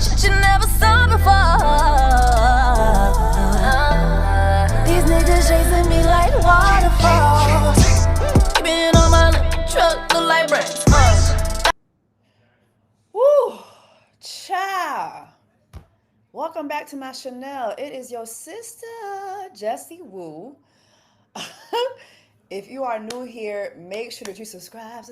shit you never saw before. These niggas chasing me like waterfalls. Keeping on my truck look like bricks. Woo, child. Welcome back to my Chanel. It is your sister, jessacouplethingspod. If you are new here, make sure that you subscribe,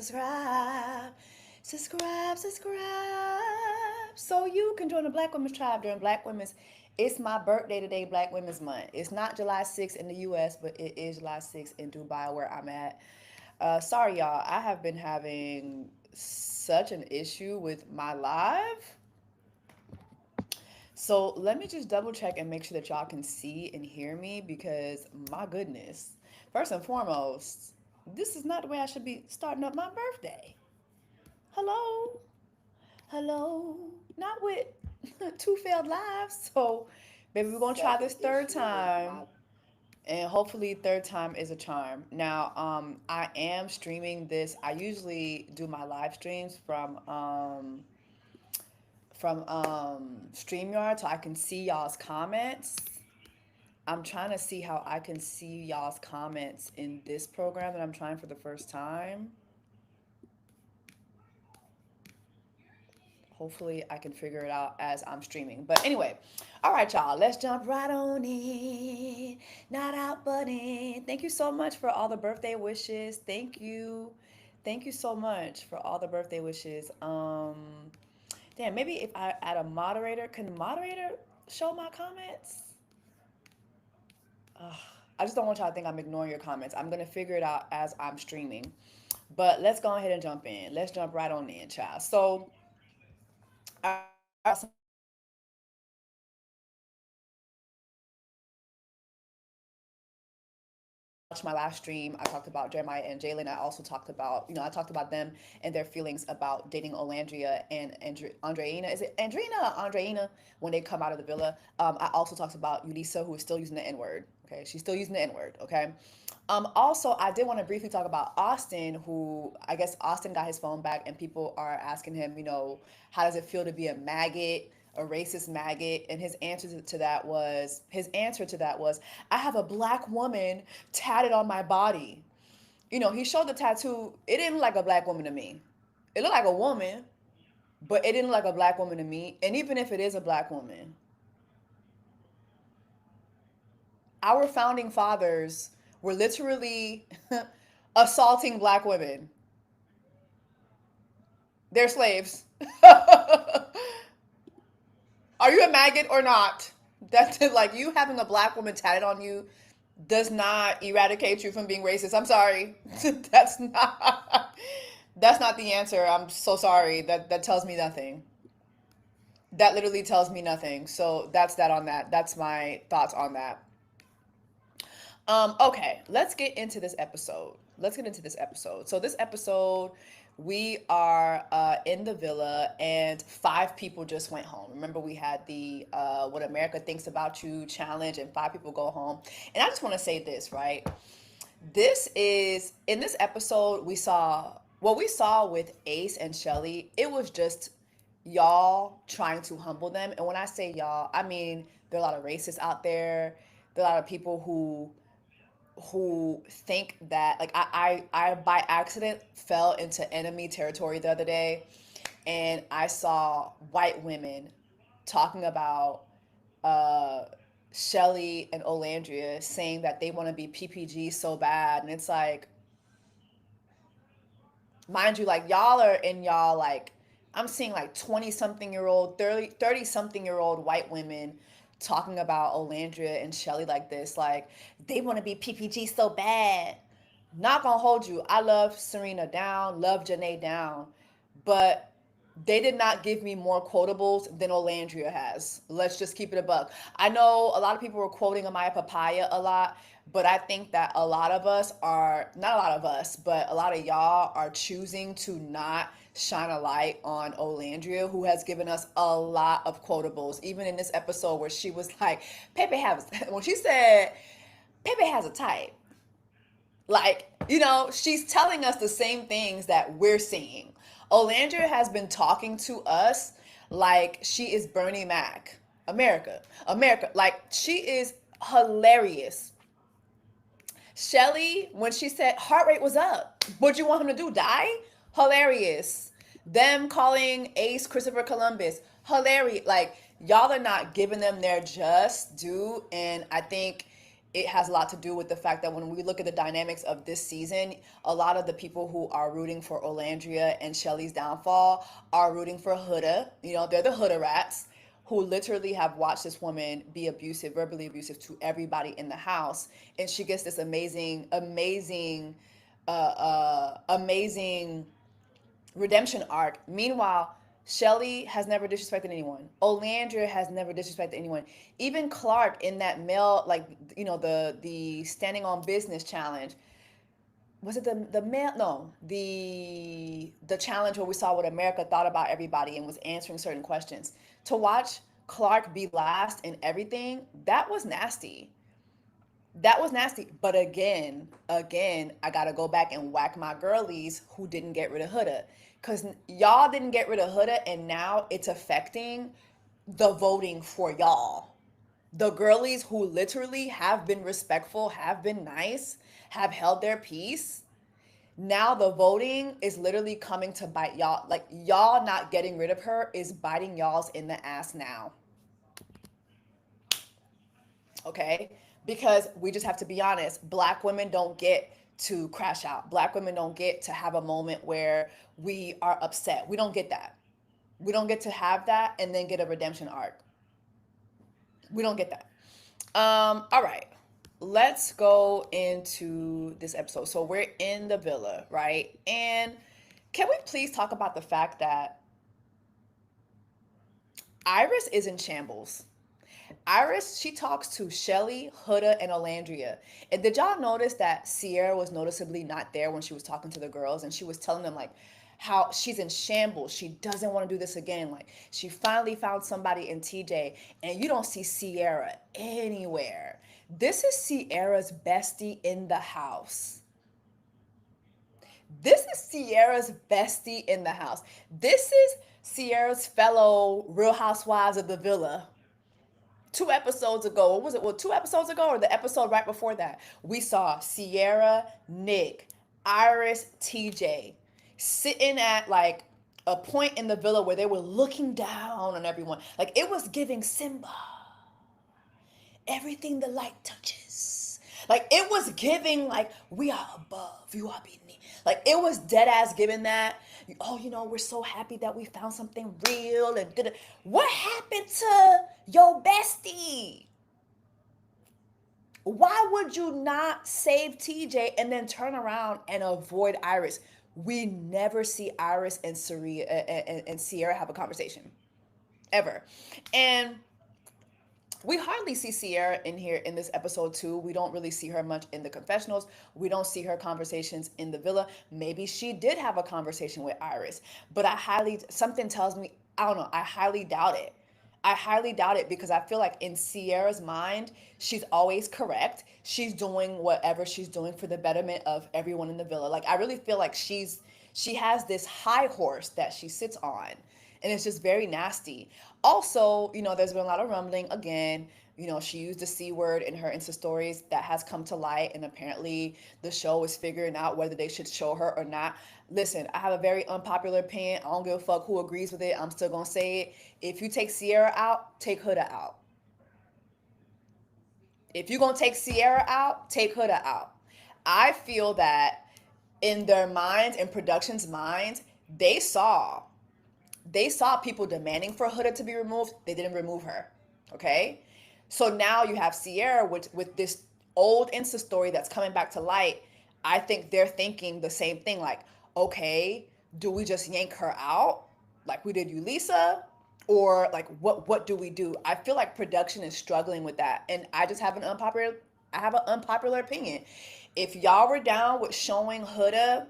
so you can join the Black Women's Tribe during Black Women's. It's my birthday today, Black Women's Month. It's not July 6th in the U.S., but it is July 6th in Dubai, where I'm at. Sorry, y'all. I have been having such an issue with my live. So let me just double check and make sure that y'all can see and hear me, because my goodness. First and foremost, this is not the way I should be starting up my birthday. Hello? Hello? Not with 2 failed lives. So, baby, we're going to try this third time. And hopefully third time is a charm. Now, I am streaming this. I usually do my live streams from StreamYard so I can see y'all's comments. I'm trying to see how I can see y'all's comments in this program that I'm trying for the first time. Hopefully I can figure it out as I'm streaming. But anyway, all right, y'all, let's jump right on in. Not out, but in. Thank you so much for all the birthday wishes. Thank you. Thank you so much for all the birthday wishes. Damn, maybe if I add a moderator, can the moderator show my comments? I just don't want y'all to think I'm ignoring your comments. I'm going to figure it out as I'm streaming. But let's go ahead and jump in. Let's jump right on in, child. So, watch my last stream, I talked about Jeremiah and Jalen. I also talked about, I talked about them and their feelings about dating Olandria and Andrina. Is it Andrina, when they come out of the villa. I also talked about Ulisa, who is still using the N-word. Okay, she's still using the N-word. Okay. Also, I did want to briefly talk about Austin, who I guess Austin got his phone back, and people are asking him, how does it feel to be a maggot? A racist maggot. And his answer to that was, I have a black woman tatted on my body. He showed the tattoo. It didn't look like a black woman to me. It looked like a woman, but it didn't look like a black woman to me. And even if it is a black woman, our founding fathers were literally assaulting black women. They're slaves. Are you a maggot or not? That's like, you having a black woman tatted on you does not eradicate you from being racist. I'm sorry. That's not the answer. I'm so sorry. That tells me nothing. That literally tells me nothing. So that's that on that. That's my thoughts on that. Okay, let's get into this episode. So this episode, we are in the villa, and 5 people just went home. Remember, we had the What America Thinks About You challenge, and 5 people go home. And I just want to say this, right? In this episode, what we saw with Ace and Shelly, it was just y'all trying to humble them. And when I say y'all, I mean, there are a lot of racists out there. There are a lot of people who think that, like, I by accident fell into enemy territory the other day, and I saw white women talking about Shelly and Olandria, saying that they want to be PPG so bad. And it's like, mind you, like, like, I'm seeing like 20-something-year-old, 30-something-year-old white women talking about Olandria and Shelly like this, like, they want to be PPG so bad. Not gonna hold you. I love Serena down, love Janae down, but they did not give me more quotables than Olandria has. Let's just keep it a buck. I know a lot of people were quoting Amaya Papaya a lot, but I think that a lot of us are, not a lot of us, but a lot of y'all are choosing to not shine a light on Olandria, who has given us a lot of quotables. Even in this episode where she was like, when she said, Pepe has a type. Like, she's telling us the same things that we're seeing. Olandria has been talking to us like she is Bernie Mac. America. Like she is hilarious. Shelly, when she said heart rate was up, what you want him to do? Die? Hilarious. Them calling Ace Christopher Columbus, hilarious. Like y'all are not giving them their just due, and I think it has a lot to do with the fact that when we look at the dynamics of this season, a lot of the people who are rooting for Olandria and Shelly's downfall are rooting for Huda. You know, they're the Huda rats who literally have watched this woman be abusive, verbally abusive to everybody in the house, and she gets this amazing redemption arc. Meanwhile, Shelly has never disrespected anyone. Olandria has never disrespected anyone. Even Clark in that male, like the standing on business challenge. Was it the male? No, the challenge where we saw what America thought about everybody and was answering certain questions. To watch Clark be last in everything, that was nasty. That was nasty. But again, I gotta go back and whack my girlies who didn't get rid of Huda. Cause y'all didn't get rid of Huda, and now it's affecting the voting for y'all. The girlies who literally have been respectful, have been nice, have held their peace. Now the voting is literally coming to bite y'all. Like y'all not getting rid of her is biting y'all's in the ass now. Okay? Because we just have to be honest, black women don't get to crash out. Black women don't get to have a moment where we are upset. We don't get that. We don't get to have that and then get a redemption arc. We don't get that. All right. Let's go into this episode. So we're in the villa, right? And can we please talk about the fact that Iris is in shambles? Iris, she talks to Shelly, Huda, and Olandria. And did y'all notice that Sierra was noticeably not there when she was talking to the girls, and she was telling them like how she's in shambles. She doesn't want to do this again. Like she finally found somebody in TJ, and you don't see Sierra anywhere. This is Sierra's bestie in the house. This is Sierra's bestie in the house. This is Sierra's fellow Real Housewives of the Villa. 2 episodes ago, what was it? Well, 2 episodes ago, or the episode right before that, we saw Sierra, Nick, Iris, TJ sitting at like a point in the villa where they were looking down on everyone. Like it was giving Simba. Everything the light touches. Like it was giving like we are above, you are beneath. Like it was dead ass giving that. Oh, we're so happy that we found something real and did it. What happened to your bestie? Why would you not save TJ and then turn around and avoid Iris? We never see Iris and Sierra have a conversation. Ever. And we hardly see Sierra in here in this episode too. We don't really see her much in the confessionals. We don't see her conversations in the villa. Maybe she did have a conversation with Iris, but something tells me, I don't know, I highly doubt it. I highly doubt it because I feel like in Sierra's mind, she's always correct. She's doing whatever she's doing for the betterment of everyone in the villa. Like I really feel like she has this high horse that she sits on, and it's just very nasty. Also, there's been a lot of rumbling again. She used the C word in her Insta stories. That has come to light, and apparently the show is figuring out whether they should show her or not. Listen, I have a very unpopular opinion. I don't give a fuck who agrees with it. I'm still gonna say it. If you take Sierra out, take Huda out. If you're gonna take Sierra out, take Huda out. I feel that in their minds, in production's minds, they saw people demanding for Huda to be removed. They didn't remove her. Okay? So now you have Sierra with this old Insta story that's coming back to light. I think they're thinking the same thing. Like, okay, do we just yank her out like we did Ulisa? Or like what do we do? I feel like production is struggling with that. And I just have an unpopular opinion. If y'all were down with showing Huda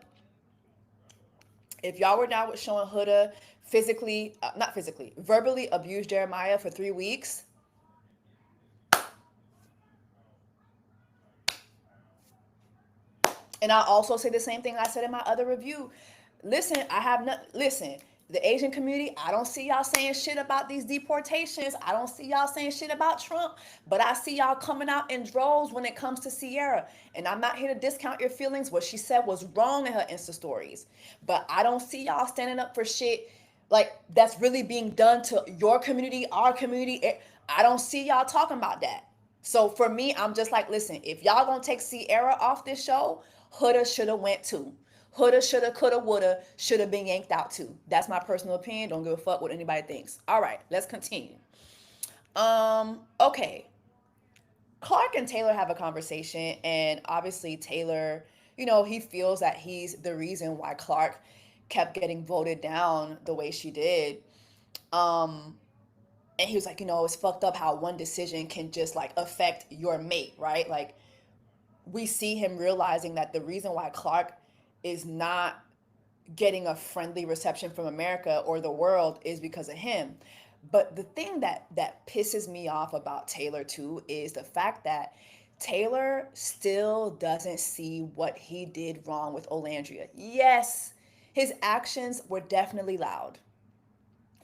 verbally abuse Jeremiah for 3 weeks. And I'll also say the same thing I said in my other review. Listen, the Asian community, I don't see y'all saying shit about these deportations. I don't see y'all saying shit about Trump, but I see y'all coming out in droves when it comes to Sierra. And I'm not here to discount your feelings. What she said was wrong in her Insta stories. But I don't see y'all standing up for shit like that's really being done to your community, our community. I don't see y'all talking about that. So for me, I'm just like, listen, if y'all gonna take Sierra off this show, Huda shoulda went too. Huda, shoulda, coulda, woulda, shoulda been yanked out too. That's my personal opinion. Don't give a fuck what anybody thinks. All right, let's continue. Okay. Clark and Taylor have a conversation, and obviously Taylor, he feels that he's the reason why Clark kept getting voted down the way she did. Um, and he was like, it's fucked up how one decision can just like affect your mate, right? Like we see him realizing that the reason why Clark is not getting a friendly reception from America or the world is because of him. But the thing that pisses me off about Taylor too is the fact that Taylor still doesn't see what he did wrong with Olandria. Yes, his actions were definitely loud.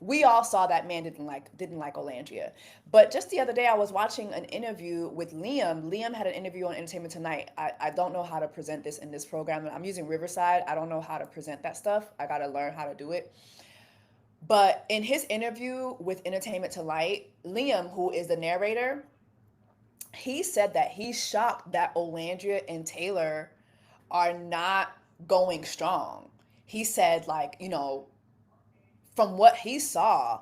We all saw that man didn't like Olandria. But just the other day, I was watching an interview with Liam. Liam had an interview on Entertainment Tonight. I don't know how to present this in this program. I'm using Riverside. I don't know how to present that stuff. I got to learn how to do it. But in his interview with Entertainment Tonight, Liam, who is the narrator, he said that he's shocked that Olandria and Taylor are not going strong. He said, like, from what he saw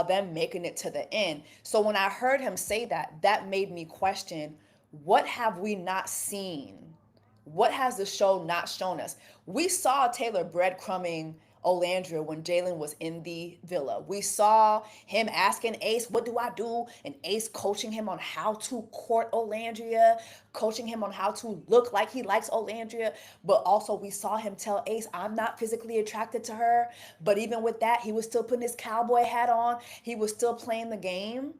them making it to the end. So when I heard him say that, that made me question, what have we not seen? What has the show not shown us? We saw Taylor breadcrumbing Olandria when Jalen was in the villa. We saw him asking Ace, what do I do? And Ace coaching him on how to court Olandria, coaching him on how to look like he likes Olandria. But also we saw him tell Ace, I'm not physically attracted to her. But even with that, he was still putting his cowboy hat on. He was still playing the game.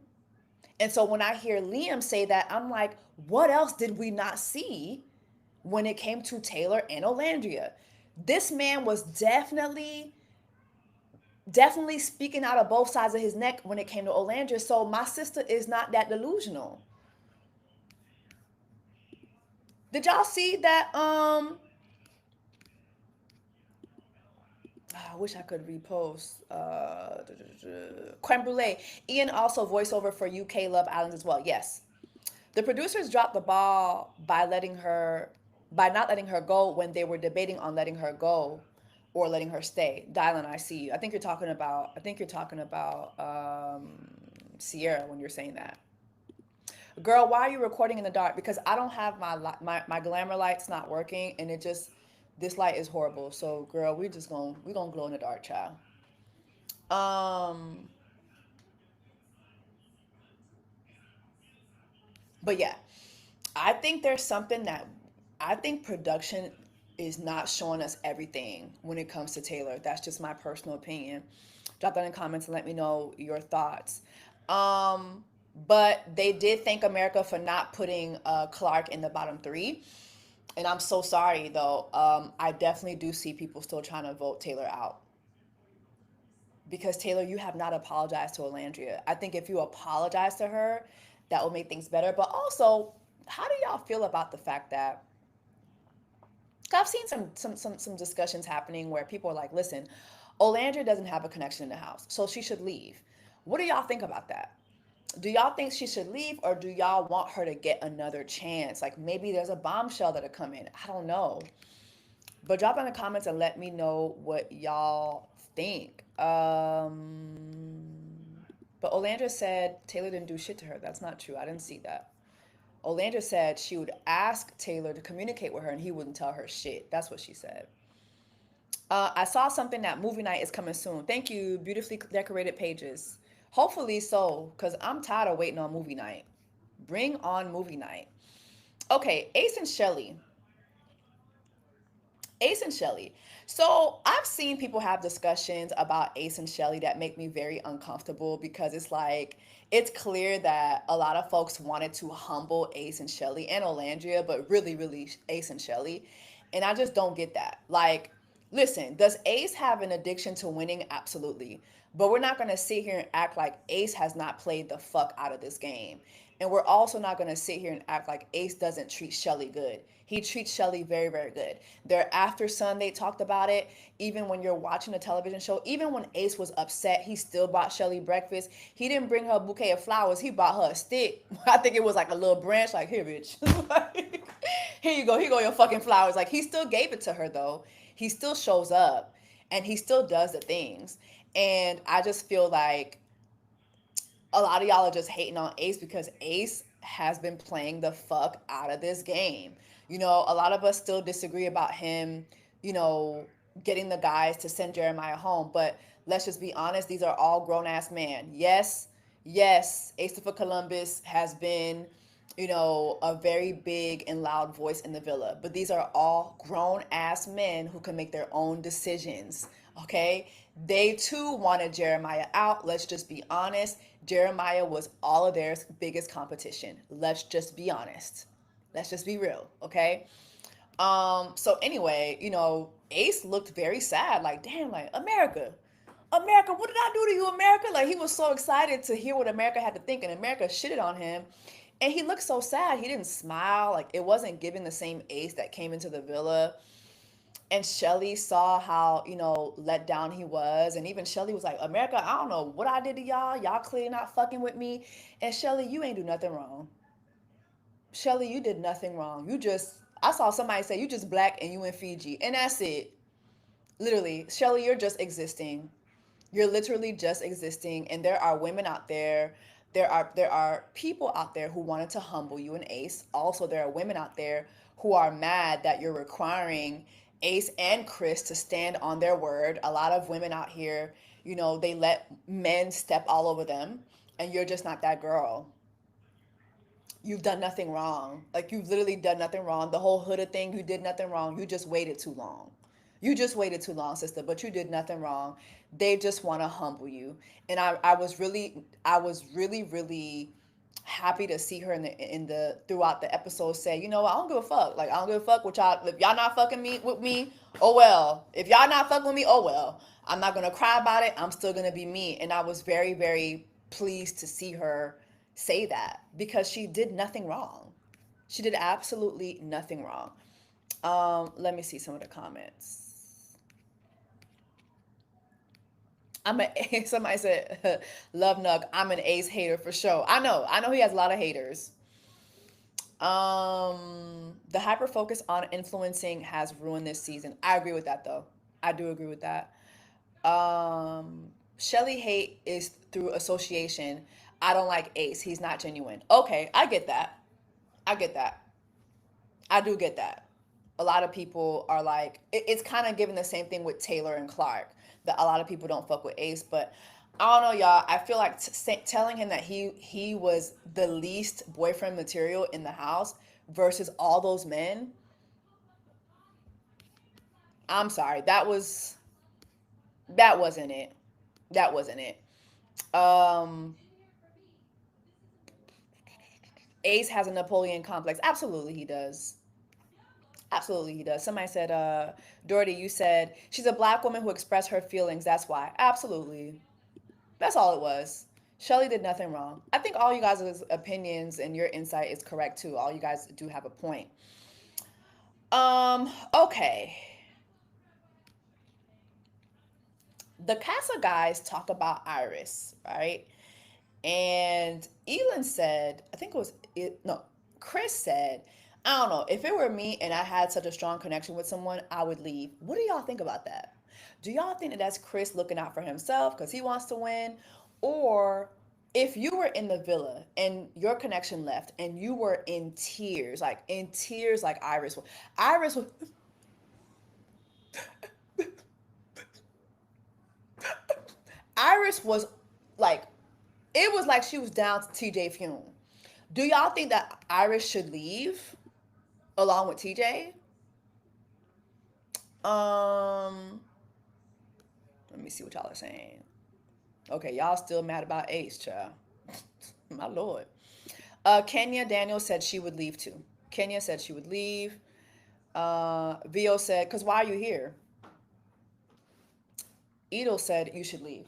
And so when I hear Liam say that, I'm like, what else did we not see when it came to Taylor and Olandria? This man was definitely speaking out of both sides of his neck when it came to Olandria. So my sister is not that delusional. Did y'all see that? I wish I could repost. Creme brulee. Ian also voiceover for UK Love Island as well. Yes. The producers dropped the ball by not letting her go when they were debating on letting her go or letting her stay. Dylan, I see you. I think you're talking about Sierra when you're saying that. Girl, why are you recording in the dark? Because I don't have my glamour light's not working, and this light is horrible. So girl, we gonna glow in the dark, child. Um, but yeah, I think there's something that I think production is not showing us everything when it comes to Taylor. That's just my personal opinion. Drop that in comments and let me know your thoughts. Um, but they did thank America for not putting Clark in the bottom three. And I'm so sorry though. I definitely do see people still trying to vote Taylor out. Because Taylor, you have not apologized to Olandria. I think if you apologize to her, that will make things better. But also, how do y'all feel about the fact that I've seen some discussions happening where people are like, listen, Olandria doesn't have a connection in the house, so she should leave. What do y'all think about that? Do y'all think she should leave, or do y'all want her to get another chance? Like maybe there's a bombshell that'll come in. I don't know. But drop in the comments and let me know what y'all think. But Olandra said Taylor didn't do shit to her. That's not true. I didn't see that. Olandra said she would ask Taylor to communicate with her and he wouldn't tell her shit. That's what she said. I saw something that movie night is coming soon. Thank you, beautifully decorated pages. Hopefully so, because I'm tired of waiting on movie night. Bring on movie night. Okay, Ace and Shelly. Ace and Shelly. So I've seen people have discussions about Ace and Shelly that make me very uncomfortable because it's like it's clear that a lot of folks wanted to humble Ace and Shelly and Olandria, but really, really Ace and Shelly. And I just don't get that. Like Listen, does Ace have an addiction to winning? Absolutely. But we're not going to sit here and act like Ace has not played the fuck out of this game. And we're also not going to sit here and act like Ace doesn't treat Shelly good. He treats Shelly very, very good. Their after sun, they talked about it. Even when you're watching a television show, even when Ace was upset, he still bought Shelly breakfast. He didn't bring her a bouquet of flowers. He bought her a stick. I think it was like a little branch, like, here, bitch. Here you go. Here go your fucking flowers. Like, he still gave it to her, though. He still shows up and he still does the things. And I just feel like a lot of y'all are just hating on Ace because Ace has been playing the fuck out of this game. You know, a lot of us still disagree about him, you know, getting the guys to send Jeremiah home. But let's just be honest, these are all grown ass men. Yes, yes, Ace for Columbus has been, you know, a very big and loud voice in the villa. But these are all grown ass men who can make their own decisions. Okay? They too wanted Jeremiah out. Let's just be honest. Jeremiah was all of their biggest competition. Let's just be honest. Let's just be real, okay? So anyway, you know, Ace looked very sad, like, damn, like, America, America, what did I do to you, America? Like, he was so excited to hear what America had to think, and America shitted on him. And he looked so sad. He didn't smile. Like, it wasn't giving the same Ace that came into the villa. And Shelly saw how, you know, let down he was. And even Shelly was like, America, I don't know what I did to y'all. Y'all clearly not fucking with me. And Shelly, you ain't do nothing wrong. Shelly, you did nothing wrong. You just, I saw somebody say you just black and you in Fiji. And that's it. Literally, Shelly, you're just existing. You're literally just existing. And there are women out there. There are people out there who wanted to humble you and Ace. Also, there are women out there who are mad that you're requiring Ace and Chris to stand on their word. A lot of women out here, you know, they let men step all over them, and you're just not that girl. You've done nothing wrong. Like, you've literally done nothing wrong. The whole Huda thing, you did nothing wrong. You just waited too long. You just waited too long, sister, but you did nothing wrong. They just want to humble you. And I was really happy to see her in the throughout the episode say, you know what, I don't give a fuck. Like, I don't give a fuck with y'all. If y'all not fucking me with me, oh well. If y'all not fucking with me, oh well. I'm not gonna cry about it. I'm still gonna be me. And I was very, very pleased to see her say that because she did nothing wrong. She did absolutely nothing wrong. Let me see some of the comments. Somebody said, love Nug, I'm an Ace hater for sure. I know he has a lot of haters. The hyper focus on influencing has ruined this season. I agree with that though. I do agree with that. Shelly hate is through association. I don't like Ace. He's not genuine. Okay, I get that. I get that. I do get that. A lot of people are like, it's kind of given the same thing with Taylor and Clark, that a lot of people don't fuck with Ace. But I don't know, y'all. I feel like telling him that he was the least boyfriend material in the house versus all those men. I'm sorry, that wasn't it. That wasn't it. Um, Ace has a Napoleon complex. Absolutely, he does. Absolutely, he does. Somebody said, Dorothy, you said she's a black woman who expressed her feelings. That's why. Absolutely. That's all it was. Shelly did nothing wrong. I think all you guys' opinions and your insight is correct too. All you guys do have a point. Okay. The Casa guys talk about Iris, right? And Elin said, I think it was, no, Chris said, I don't know, if it were me and I had such a strong connection with someone, I would leave. What do y'all think about that? Do y'all think that that's Chris looking out for himself because he wants to win? Or if you were in the villa and your connection left and you were in tears like Iris was, Iris was like, it was like she was down to TJ Fume. Do y'all think that Iris should leave along with TJ? Let me see what y'all are saying. Okay, y'all still mad about Ace, child. My lord. Kenya Daniel said she would leave too. Kenya said she would leave. Vio said, "Cause why are you here? Edel said you should leave.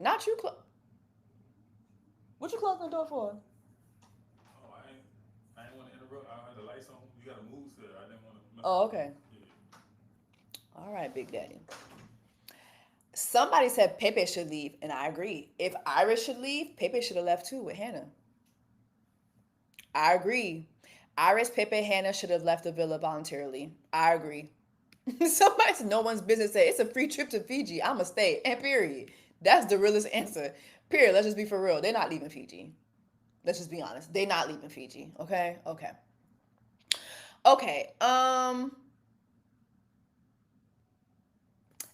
Not you. What you closing the door for? Oh, I ain't want to interrupt. I had the lights on. You got a mood setter. I didn't want to mess Oh, with okay. you. Yeah. All right, Big Daddy. Somebody said Pepe should leave, and I agree. If Iris should leave, Pepe should have left too with Hannah. I agree. Iris, Pepe, Hannah should have left the villa voluntarily. I agree. Somebody said no one's business said it's a free trip to Fiji. I'ma stay. And period. That's the realest answer. Period. Let's just be for real. They're not leaving Fiji. Let's just be honest. They're not leaving Fiji. Okay? Okay. Okay.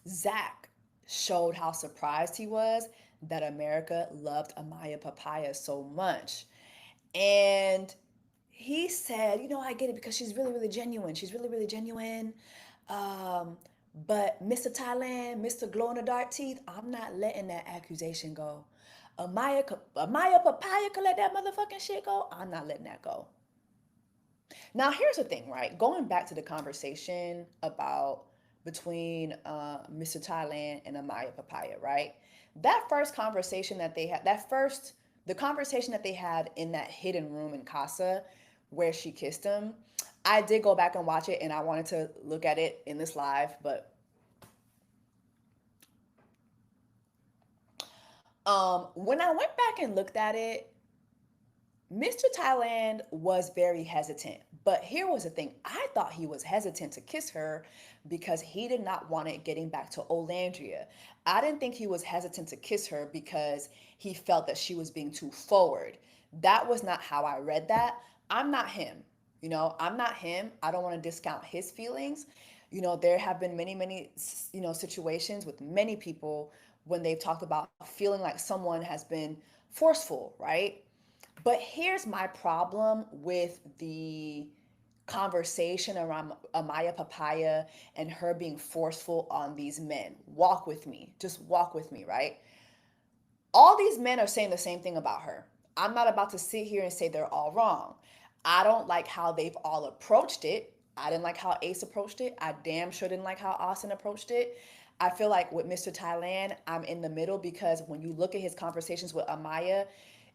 Zach showed how surprised he was that America loved Amaya Papaya so much. And he said, you know, I get it because she's really, really genuine. She's really, really genuine. Um, but Mr. Thailand, Mr. Glow in the Dark Teeth, I'm not letting that accusation go. Amaya Papaya could let that motherfucking shit go. I'm not letting that go. Now, here's the thing, right? Going back to the conversation about between Mr. Thailand and Amaya Papaya, right? That first conversation that they had, the conversation that they had in that hidden room in Casa where she kissed him, I did go back and watch it and I wanted to look at it in this live, but when I went back and looked at it, Mr. Thailand was very hesitant, but here was the thing. I thought he was hesitant to kiss her because he did not want it getting back to Olandria. I didn't think he was hesitant to kiss her because he felt that she was being too forward. That was not how I read that. I'm not him. I'm not him. I don't want to discount his feelings. There have been many, many, situations with many people when they've talked about feeling like someone has been forceful, right? But here's my problem with the conversation around Amaya Papaya and her being forceful on these men. Walk with me. Just walk with me, right? All these men are saying the same thing about her. I'm not about to sit here and say they're all wrong. I don't like how they've all approached it. I didn't like how Ace approached it. I damn sure didn't like how Austin approached it. I feel like with Mr. Thailand, I'm in the middle because when you look at his conversations with Amaya,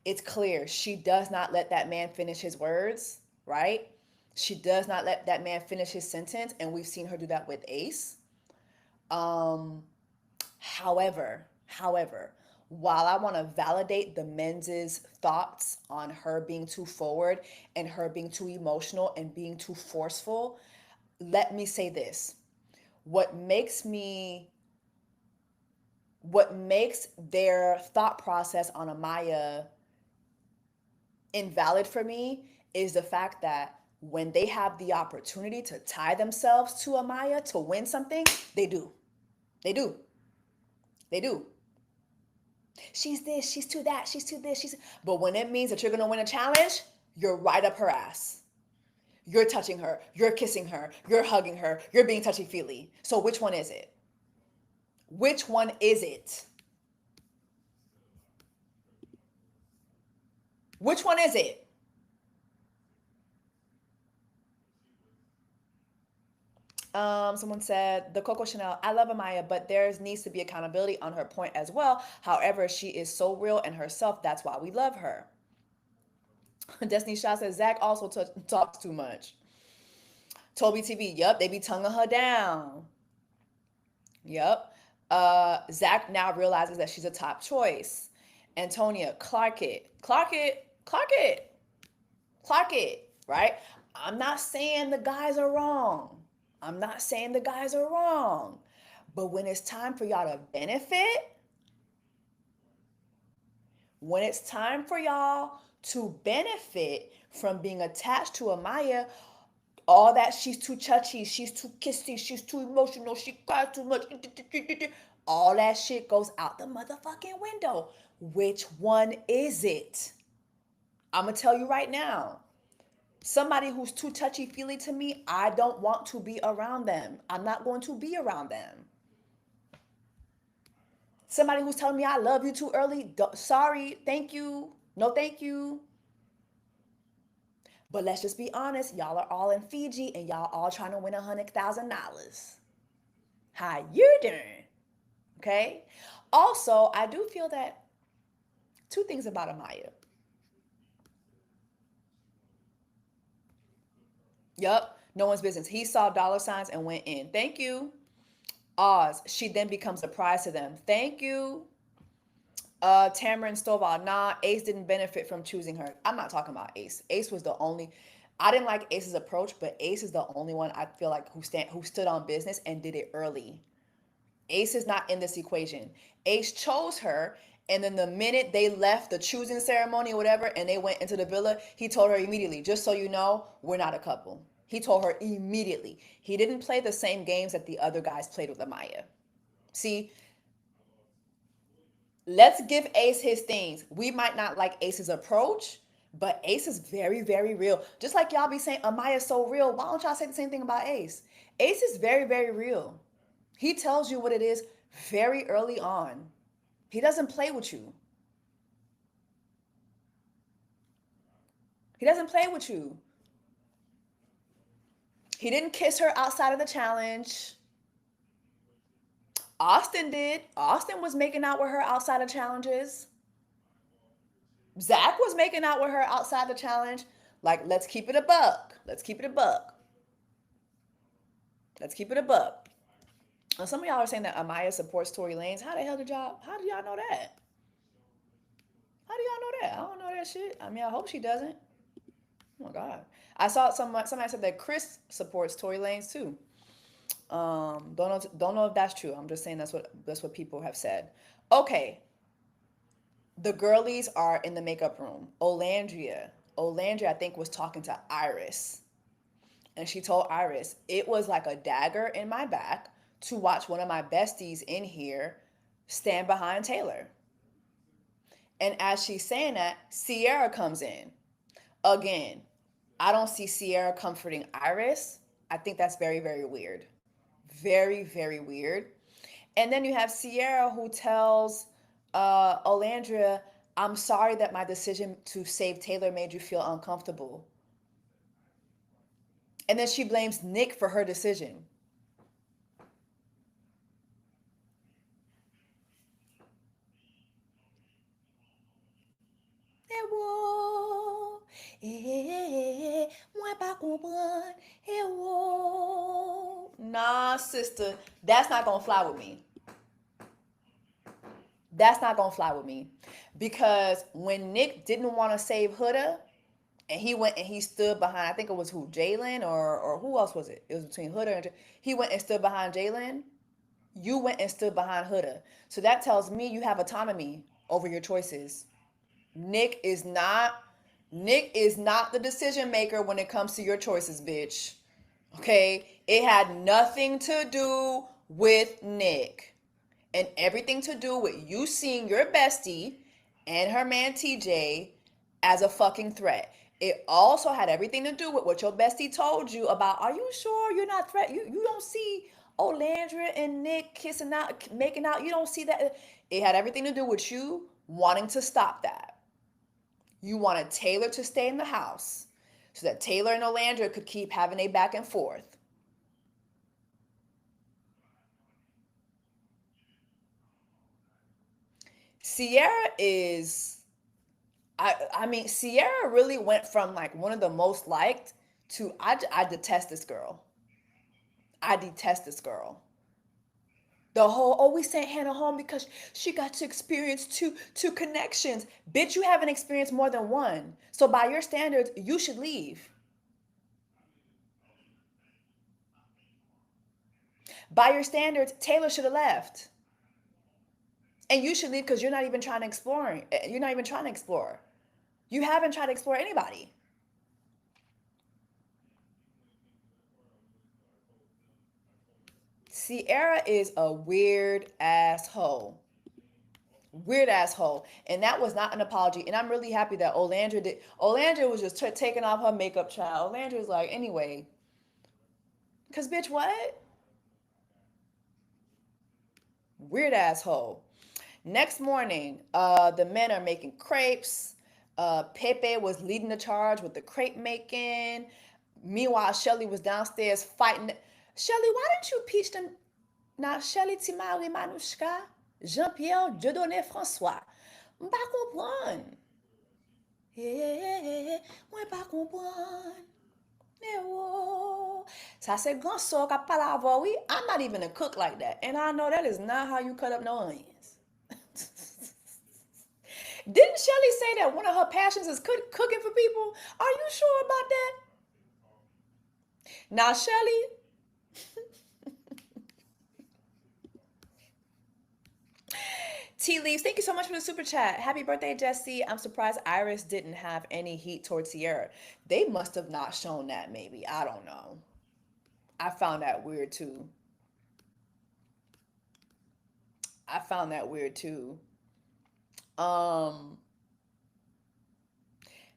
it's clear she does not let that man finish his words, right? She does not let that man finish his sentence, and we've seen her do that with Ace. Um, however, while I want to validate the men's thoughts on her being too forward and her being too emotional and being too forceful, let me say this. What makes me what makes their thought process on Amaya invalid for me is the fact that when they have the opportunity to tie themselves to Amaya to win something, they do. They do. They do. She's this, she's to that, she's to this, she's. But when it means that you're gonna win a challenge, you're right up her ass. You're touching her, you're kissing her, you're hugging her, you're being touchy feely. So which one is it? Which one is it? Which one is it? Someone said the Coco Chanel. I love Amaya, but there needs to be accountability on her point as well. However, she is so real and herself. That's why we love her. Destiny Shaw says Zach also talks too much. Toby TV. Yep, they be tonguing her down. Yep. Zach now realizes that she's a top choice. Antonia, Clark it, Clark it, Clark it, Clark it. Right? I'm not saying the guys are wrong. I'm not saying the guys are wrong. But when it's time for y'all to benefit, when it's time for y'all to benefit from being attached to Amaya, all that she's too touchy, she's too kissy, she's too emotional, she cries too much, all that shit goes out the motherfucking window. Which one is it? I'm gonna tell you right now. Somebody who's too touchy feely to me, I don't want to be around them. I'm not going to be around them. Somebody who's telling me I love you too early, sorry, thank you, no thank you. But let's just be honest, y'all are all in Fiji and y'all all trying to win $100,000. How you doing? Okay. Also, I do feel that two things about Amaya. Yup. No one's business. He saw dollar signs and went in. Thank you. Oz. She then becomes a prize to them. Thank you. Tamara and Stovall. Nah, Ace didn't benefit from choosing her. I'm not talking about Ace. Ace was the only. I didn't like Ace's approach, but Ace is the only one I feel like who stood on business and did it early. Ace is not in this equation. Ace chose her, and then the minute they left the choosing ceremony or whatever, and they went into the villa, he told her immediately, just so you know, we're not a couple. He told her immediately. He didn't play the same games that the other guys played with Amaya. See, let's give Ace his things. We might not like Ace's approach, but Ace is very, very real. Just like y'all be saying Amaya's so real, why don't y'all say the same thing about Ace? Ace is very, very real. He tells you what it is very early on. He doesn't play with you. He doesn't play with you. He didn't kiss her outside of the challenge. Austin did. Austin was making out with her outside of challenges. Zach was making out with her outside the challenge. Like, let's keep it a buck. Let's keep it a buck. Let's keep it a buck. Now, some of y'all are saying that Amaya supports Tory Lanez. How do y'all know that? How do y'all know that? I don't know that shit. I mean, I hope she doesn't. Oh my God. I saw somebody said that Chris supports Tory Lanez too. Don't know if that's true. I'm just saying that's what people have said. Okay. The girlies are in the makeup room. Olandria, I think, was talking to Iris. And she told Iris, it was like a dagger in my back to watch one of my besties in here stand behind Taylor. And as she's saying that, Sierra comes in. Again, I don't see Sierra comforting Iris. I think that's very, very weird. Very, very weird. And then you have Sierra who tells Olandria, I'm sorry that my decision to save Taylor made you feel uncomfortable. And then she blames Nick for her decision. Nah, sister, that's not gonna fly with me. That's not gonna fly with me. Because when Nick didn't want to save Huda, and he went and he stood behind, I think it was who, Jalen, or who else was it? It was between Huda and he went and stood behind Jalen. You went and stood behind Huda. So that tells me you have autonomy over your choices. Nick is not Nick is not the decision maker when it comes to your choices, bitch. Okay? It had nothing to do with Nick. And everything to do with you seeing your bestie and her man TJ as a fucking threat. It also had everything to do with what your bestie told you about, are you sure you're not threat? You don't see Olandria and Nick kissing out, making out. You don't see that. It had everything to do with you wanting to stop that. You wanted Taylor to stay in the house so that Taylor and Olandria could keep having a back and forth. Sierra is, I mean, Sierra really went from like one of the most liked to, I detest this girl. I detest this girl. The whole, oh, we sent Hannah home because she got to experience two connections. Bitch, you haven't experienced more than one. So by your standards, you should leave. By your standards, Taylor should have left. And you should leave because you're not even trying to explore. You're not even trying to explore. You haven't tried to explore anybody. Sierra is a weird asshole. Weird asshole. And that was not an apology. And I'm really happy that Olandria did. Olandria was just taking off her makeup, child. Olandria's like, anyway. Because, bitch, what? Weird asshole. Next morning, the men are making crepes. Pepe was leading the charge with the crepe making. Meanwhile, Shelly was downstairs fighting. Shelly, why didn't you teach them? Now, Shelly ti mari Manouchka, Jean-Pierre, Dieudonné François. M'pa kompran. Mwen pa kompran. Ça c'est grand so ka pala avo, oui. I'm not even a cook like that. And I know that is not how you cut up no onions. Didn't Shelly say that one of her passions is cooking for people? Are you sure about that? Now, Shelly, Tea Leaves, thank you so much for the super chat. Happy birthday, Jesse. I'm surprised Iris didn't have any heat towards Sierra. They must have not shown that, maybe. I don't know. I found that weird too. I found that weird too. Um,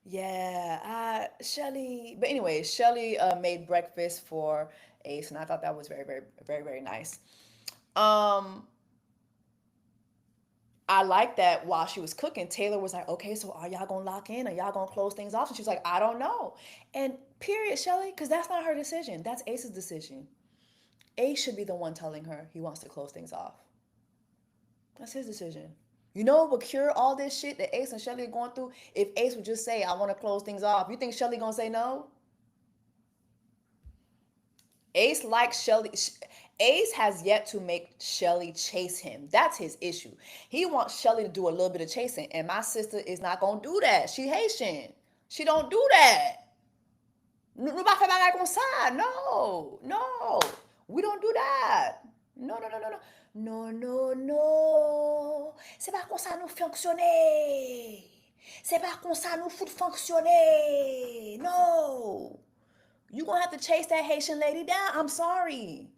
yeah, Shelly. But anyway, Shelly made breakfast for Ace, and I thought that was very, very, very, very nice. Um, I like that while she was cooking, Taylor was like, okay, so are y'all gonna lock in? Are y'all gonna close things off? And she was like, I don't know. And period, Shelly, because that's not her decision. That's Ace's decision. Ace should be the one telling her he wants to close things off. That's his decision. You know what would cure all this shit that Ace and Shelly are going through? If Ace would just say, I want to close things off. You think Shelly gonna say no? Ace likes Shelly. Ace has yet to make Shelly chase him. That's his issue. He wants Shelly to do a little bit of chasing, and my sister is not gonna do that. She Haitian. She don't do that. No, no. We don't do that. No, no, no, no, no. No, no, no. C'est pas comme ça nous fonctionner. C'est pas comme ça nous fonctionner. No. You're gonna have to chase that Haitian lady down. I'm sorry.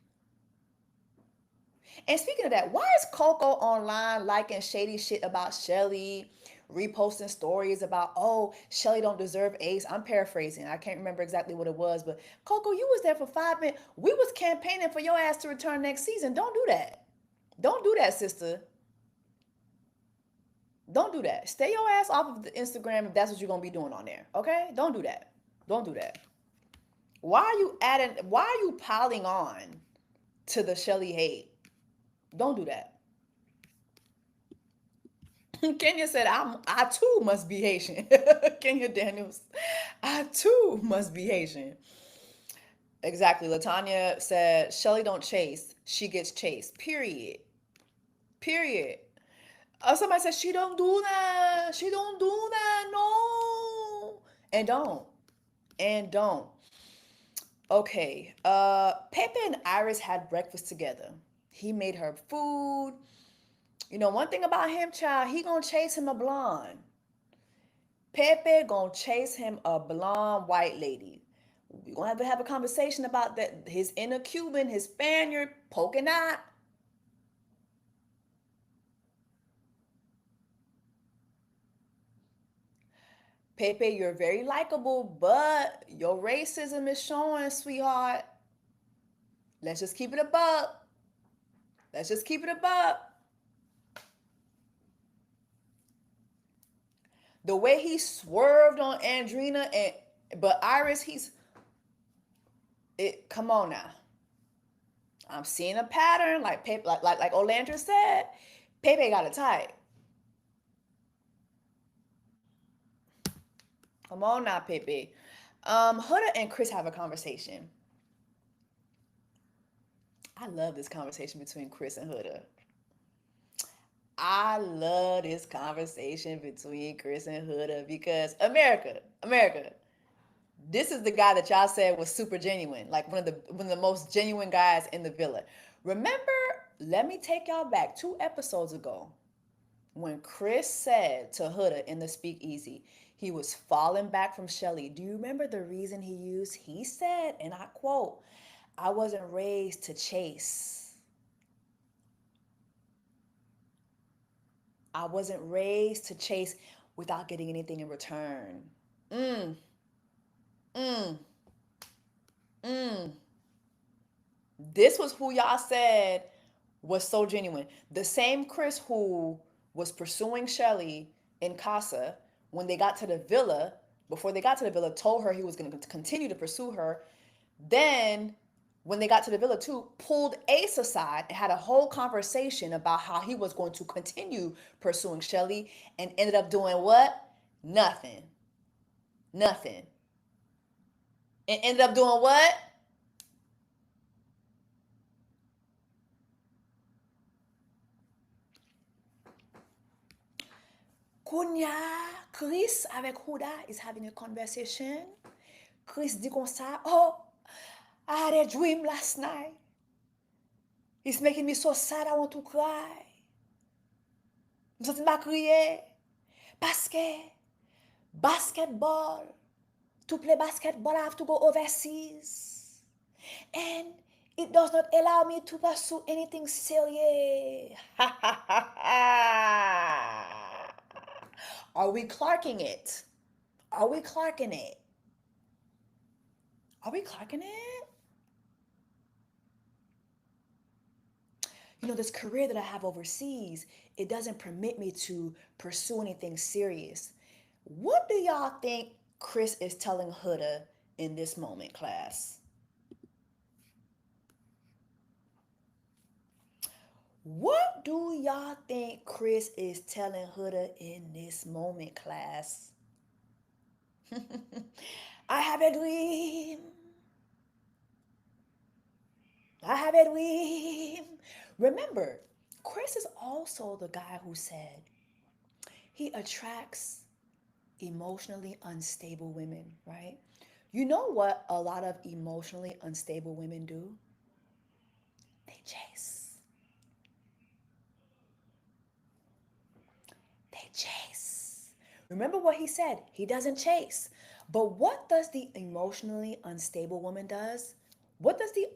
And speaking of that, why is Coco online liking shady shit about Shelly, reposting stories about, oh, Shelly don't deserve Ace? I'm paraphrasing. I can't remember exactly what it was, but Coco, you was there for 5 minutes. We was campaigning for your ass to return next season. Don't do that. Don't do that, sister. Don't do that. Stay your ass off of the Instagram if that's what you're gonna be doing on there. Okay? Don't do that. Don't do that. Why are you piling on to the Shelly hate? Don't do that. Kenya said, I too must be Haitian. Kenya Daniels, I too must be Haitian. Exactly. Latanya said, Shelly don't chase. She gets chased. Period. Period. Somebody said, she don't do that. She don't do that. No. And don't. And don't. Okay. Pepe and Iris had breakfast together. He made her food. You know, one thing about him, child, he gonna chase him a blonde. Pepe gonna chase him a blonde white lady. We gonna have a conversation about that. His inner Cuban, his Spaniard, poking out. Pepe, you're very likable, but your racism is showing, sweetheart. Let's just keep it a buck. Let's just keep it a buck. The way he swerved on Andrina but Iris, come on now. I'm seeing a pattern, like Pepe, like Olandria said. Pepe got it tight. Come on now, Pepe. Huda and Chris have a conversation. I love this conversation between Chris and Huda. I love this conversation between Chris and Huda because America, this is the guy that y'all said was super genuine, like one of the most genuine guys in the villa. Remember, let me take y'all back 2 episodes ago when Chris said to Huda in the speakeasy, he was falling back from Shelly. Do you remember the reason he used? He said, and I quote, I wasn't raised to chase. I wasn't raised to chase without getting anything in return. Mm, mm, mm. This was who y'all said was so genuine. The same Chris who was pursuing Shelly in Casa when they got to the villa, before they got to the villa, told her he was going to continue to pursue her. Then when they got to the villa too, pulled Ace aside and had a whole conversation about how he was going to continue pursuing Shelly and ended up doing what? Nothing. Nothing. And ended up doing what? Konya, Chris avec Huda is having a conversation. Chris dit comme ça, oh, I had a dream last night. It's making me so sad, I want to cry. Je me sens crier. Parce que basketball, to play basketball, I have to go overseas. And it does not allow me to pursue anything serious. Are we clarking it? Are we clarking it? Are we clarking it? You know, this career that I have overseas, it doesn't permit me to pursue anything serious. What do y'all think Chris is telling Huda in this moment, class? What do y'all think Chris is telling Huda in this moment, class? I have a dream. I have a dream. Remember, Chris is also the guy who said he attracts emotionally unstable women, right? You know what a lot of emotionally unstable women do? They chase. They chase. Remember what he said? He doesn't chase. But what does the emotionally unstable woman does? What does the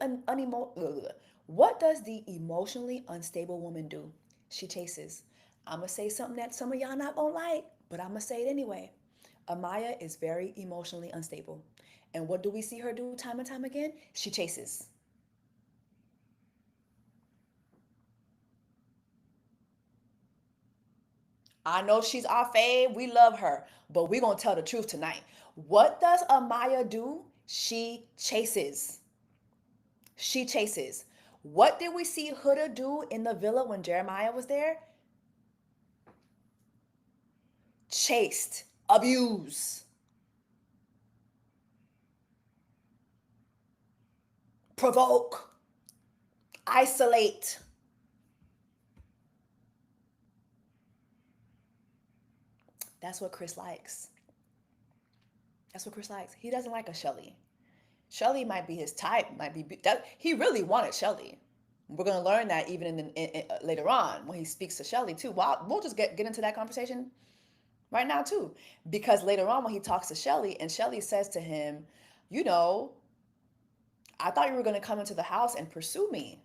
what does the emotionally unstable woman do? She chases. I'm gonna say something that some of y'all not gonna like, but I'm gonna say it anyway. Amaya is very emotionally unstable. And what do we see her do time and time again? She chases. I know she's our fave. We love her. But we're going to tell the truth tonight. What does Amaya do? She chases. She chases. What did we see Huda do in the villa when Jeremiah was there? Chased. Abuse. Provoke. Isolate. That's what Chris likes. That's what Chris likes. He doesn't like a Shelly. Shelly might be his type, might be that he really wanted Shelly. We're gonna learn that even later on when he speaks to Shelly too. Well, we'll just get into that conversation right now too, because later on when he talks to Shelly and Shelly says to him, you know, I thought you were gonna come into the house and pursue me.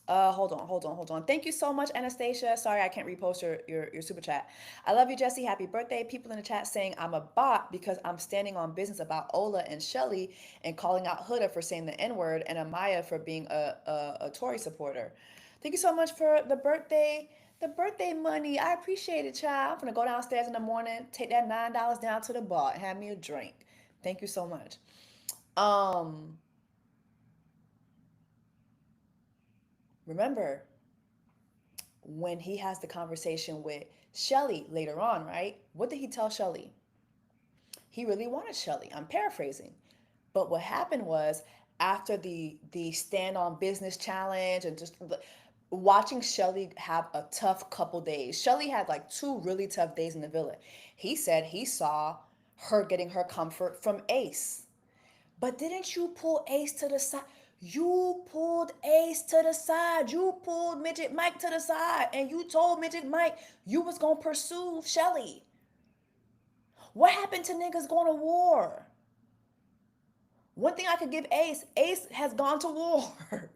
Hold on. Thank you so much, Anastasia. Sorry, I can't repost your super chat. I love you, Jesse. Happy birthday. People in the chat saying I'm a bot because I'm standing on business about Ola and Shelly and calling out Huda for saying the N-word and Amaya for being a Tory supporter. Thank you so much for the birthday money. I appreciate it, child. I'm gonna go downstairs in the morning, take that $9 down to the bar and have me a drink. Thank you so much. Um, Remember when he has the conversation with Shelly later on, right? What did he tell Shelly? He really wanted Shelly. I'm paraphrasing. But what happened was after the stand on business challenge and just watching Shelly have a tough couple days. Shelly had like 2 really tough days in the villa. He said he saw her getting her comfort from Ace. But didn't you pull Ace to the side? You pulled Ace to the side. You pulled Midget Mike to the side. And you told Midget Mike you was going to pursue Shelly. What happened to niggas going to war? One thing I could give Ace, Ace has gone to war.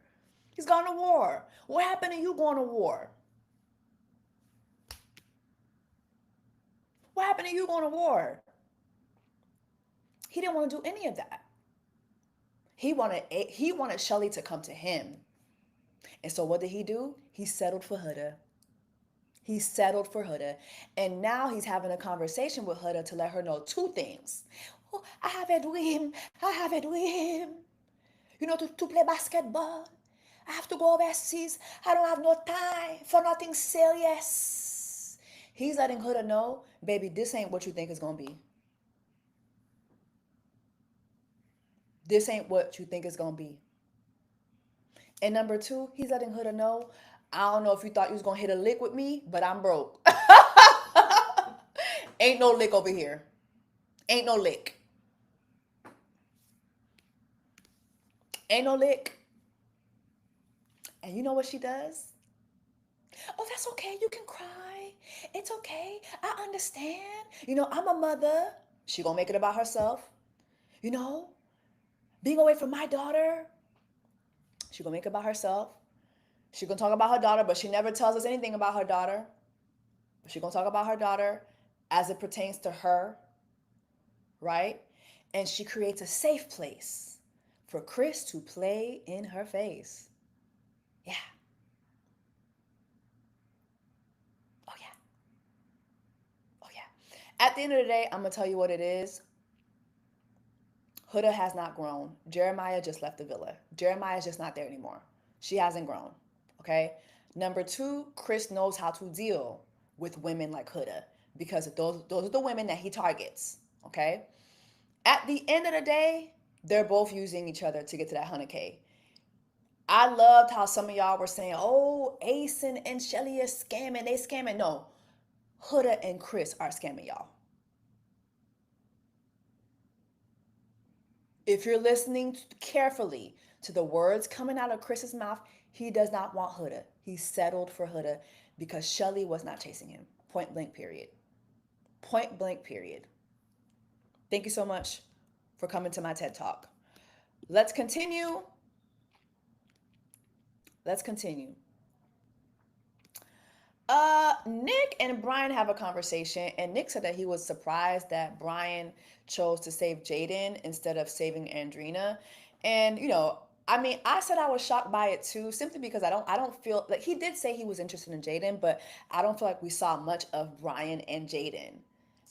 He's gone to war. What happened to you going to war? What happened to you going to war? He didn't want to do any of that. He wanted Shelly to come to him. And so what did he do? He settled for Huda. He settled for Huda. And now he's having a conversation with Huda to let her know 2 things. Oh, I have a dream. I have a dream. to play basketball. I have to go overseas. I don't have no time for nothing serious. He's letting Huda know, baby, this ain't what you think it's gonna be. This ain't what you think it's gonna be. And number two, he's letting Huda know, I don't know if you thought you was gonna hit a lick with me, but I'm broke. Ain't no lick over here. Ain't no lick. Ain't no lick. And you know what she does? Oh, that's okay. You can cry. It's okay. I understand. I'm a mother. She gonna make it about herself. You know, being away from my daughter. She gonna make it about herself. She gonna talk about her daughter, but she never tells us anything about her daughter. But she gonna talk about her daughter as it pertains to her, right? And she creates a safe place for Chris to play in her face. Yeah. Oh yeah. Oh yeah. At the end of the day, I'm gonna tell you what it is. Huda has not grown. Jeremiah just left the villa. Jeremiah's just not there anymore. She hasn't grown. Okay? Number two, Chris knows how to deal with women like Huda because those are the women that he targets. Okay? At the end of the day, they're both using each other to get to that 100K. I loved how some of y'all were saying, oh, Ace and Shelly are scamming. They scamming. No. Huda and Chris are scamming y'all. If you're listening carefully to the words coming out of Chris's mouth, he does not want Huda. He settled for Huda because Shelly was not chasing him. Point blank, period. Point blank, period. Thank you so much for coming to my TED Talk. Let's continue. Let's continue. Nick and Brian have a conversation, and Nick said that he was surprised that Brian chose to save Jaden instead of saving Andrina. And I mean, I said I was shocked by it too, simply because I don't feel like he did say he was interested in Jaden, but I don't feel like we saw much of Brian and Jaden.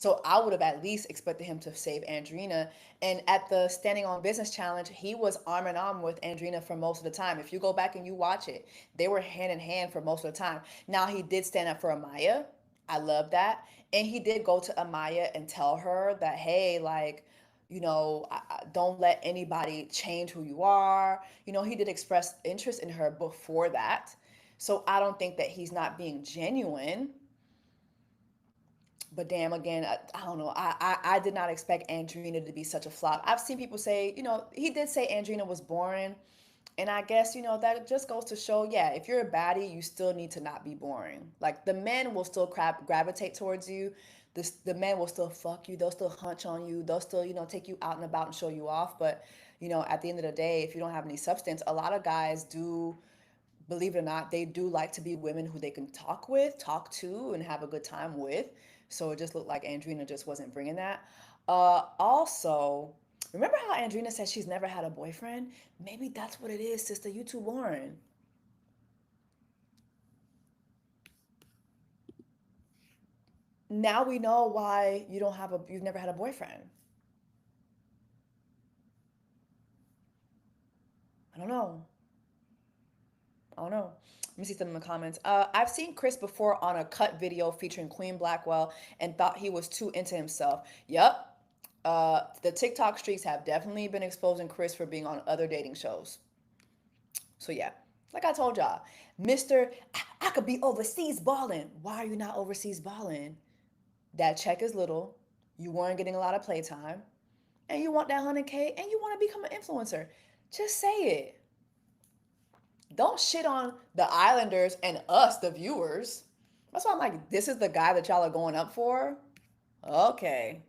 So I would have at least expected him to save Andrina. And at the Standing on Business Challenge, he was arm in arm with Andrina for most of the time. If you go back and you watch it, they were hand in hand for most of the time. Now he did stand up for Amaya. I love that. And he did go to Amaya and tell her that, hey, like, don't let anybody change who you are. He did express interest in her before that. So I don't think that he's not being genuine. But damn, again, I don't know. I did not expect Andrina to be such a flop. I've seen people say, he did say Andrina was boring. And I guess, that just goes to show, yeah, if you're a baddie, you still need to not be boring. Like, the men will still gravitate towards you. The men will still fuck you. They'll still hunch on you. They'll still, take you out and about and show you off. But, at the end of the day, if you don't have any substance, a lot of guys do, believe it or not, they do like to be women who they can talk to, and have a good time with. So it just looked like Andrina just wasn't bringing that. Also, remember how Andrina said she's never had a boyfriend? Maybe that's what it is, sister. You too boring. Now we know why you've never had a boyfriend. I don't know. I don't know. Let me see some in the comments. I've seen Chris before on a cut video featuring Queen Blackwell and thought he was too into himself. Yep. The TikTok streets have definitely been exposing Chris for being on other dating shows. So yeah, like I told y'all, Mister, I could be overseas balling. Why are you not overseas balling? That check is little. You weren't getting a lot of playtime, and you want that 100K, and you want to become an influencer. Just say it. Don't shit on the Islanders and us, the viewers. That's why I'm like, this is the guy that y'all are going up for? Okay.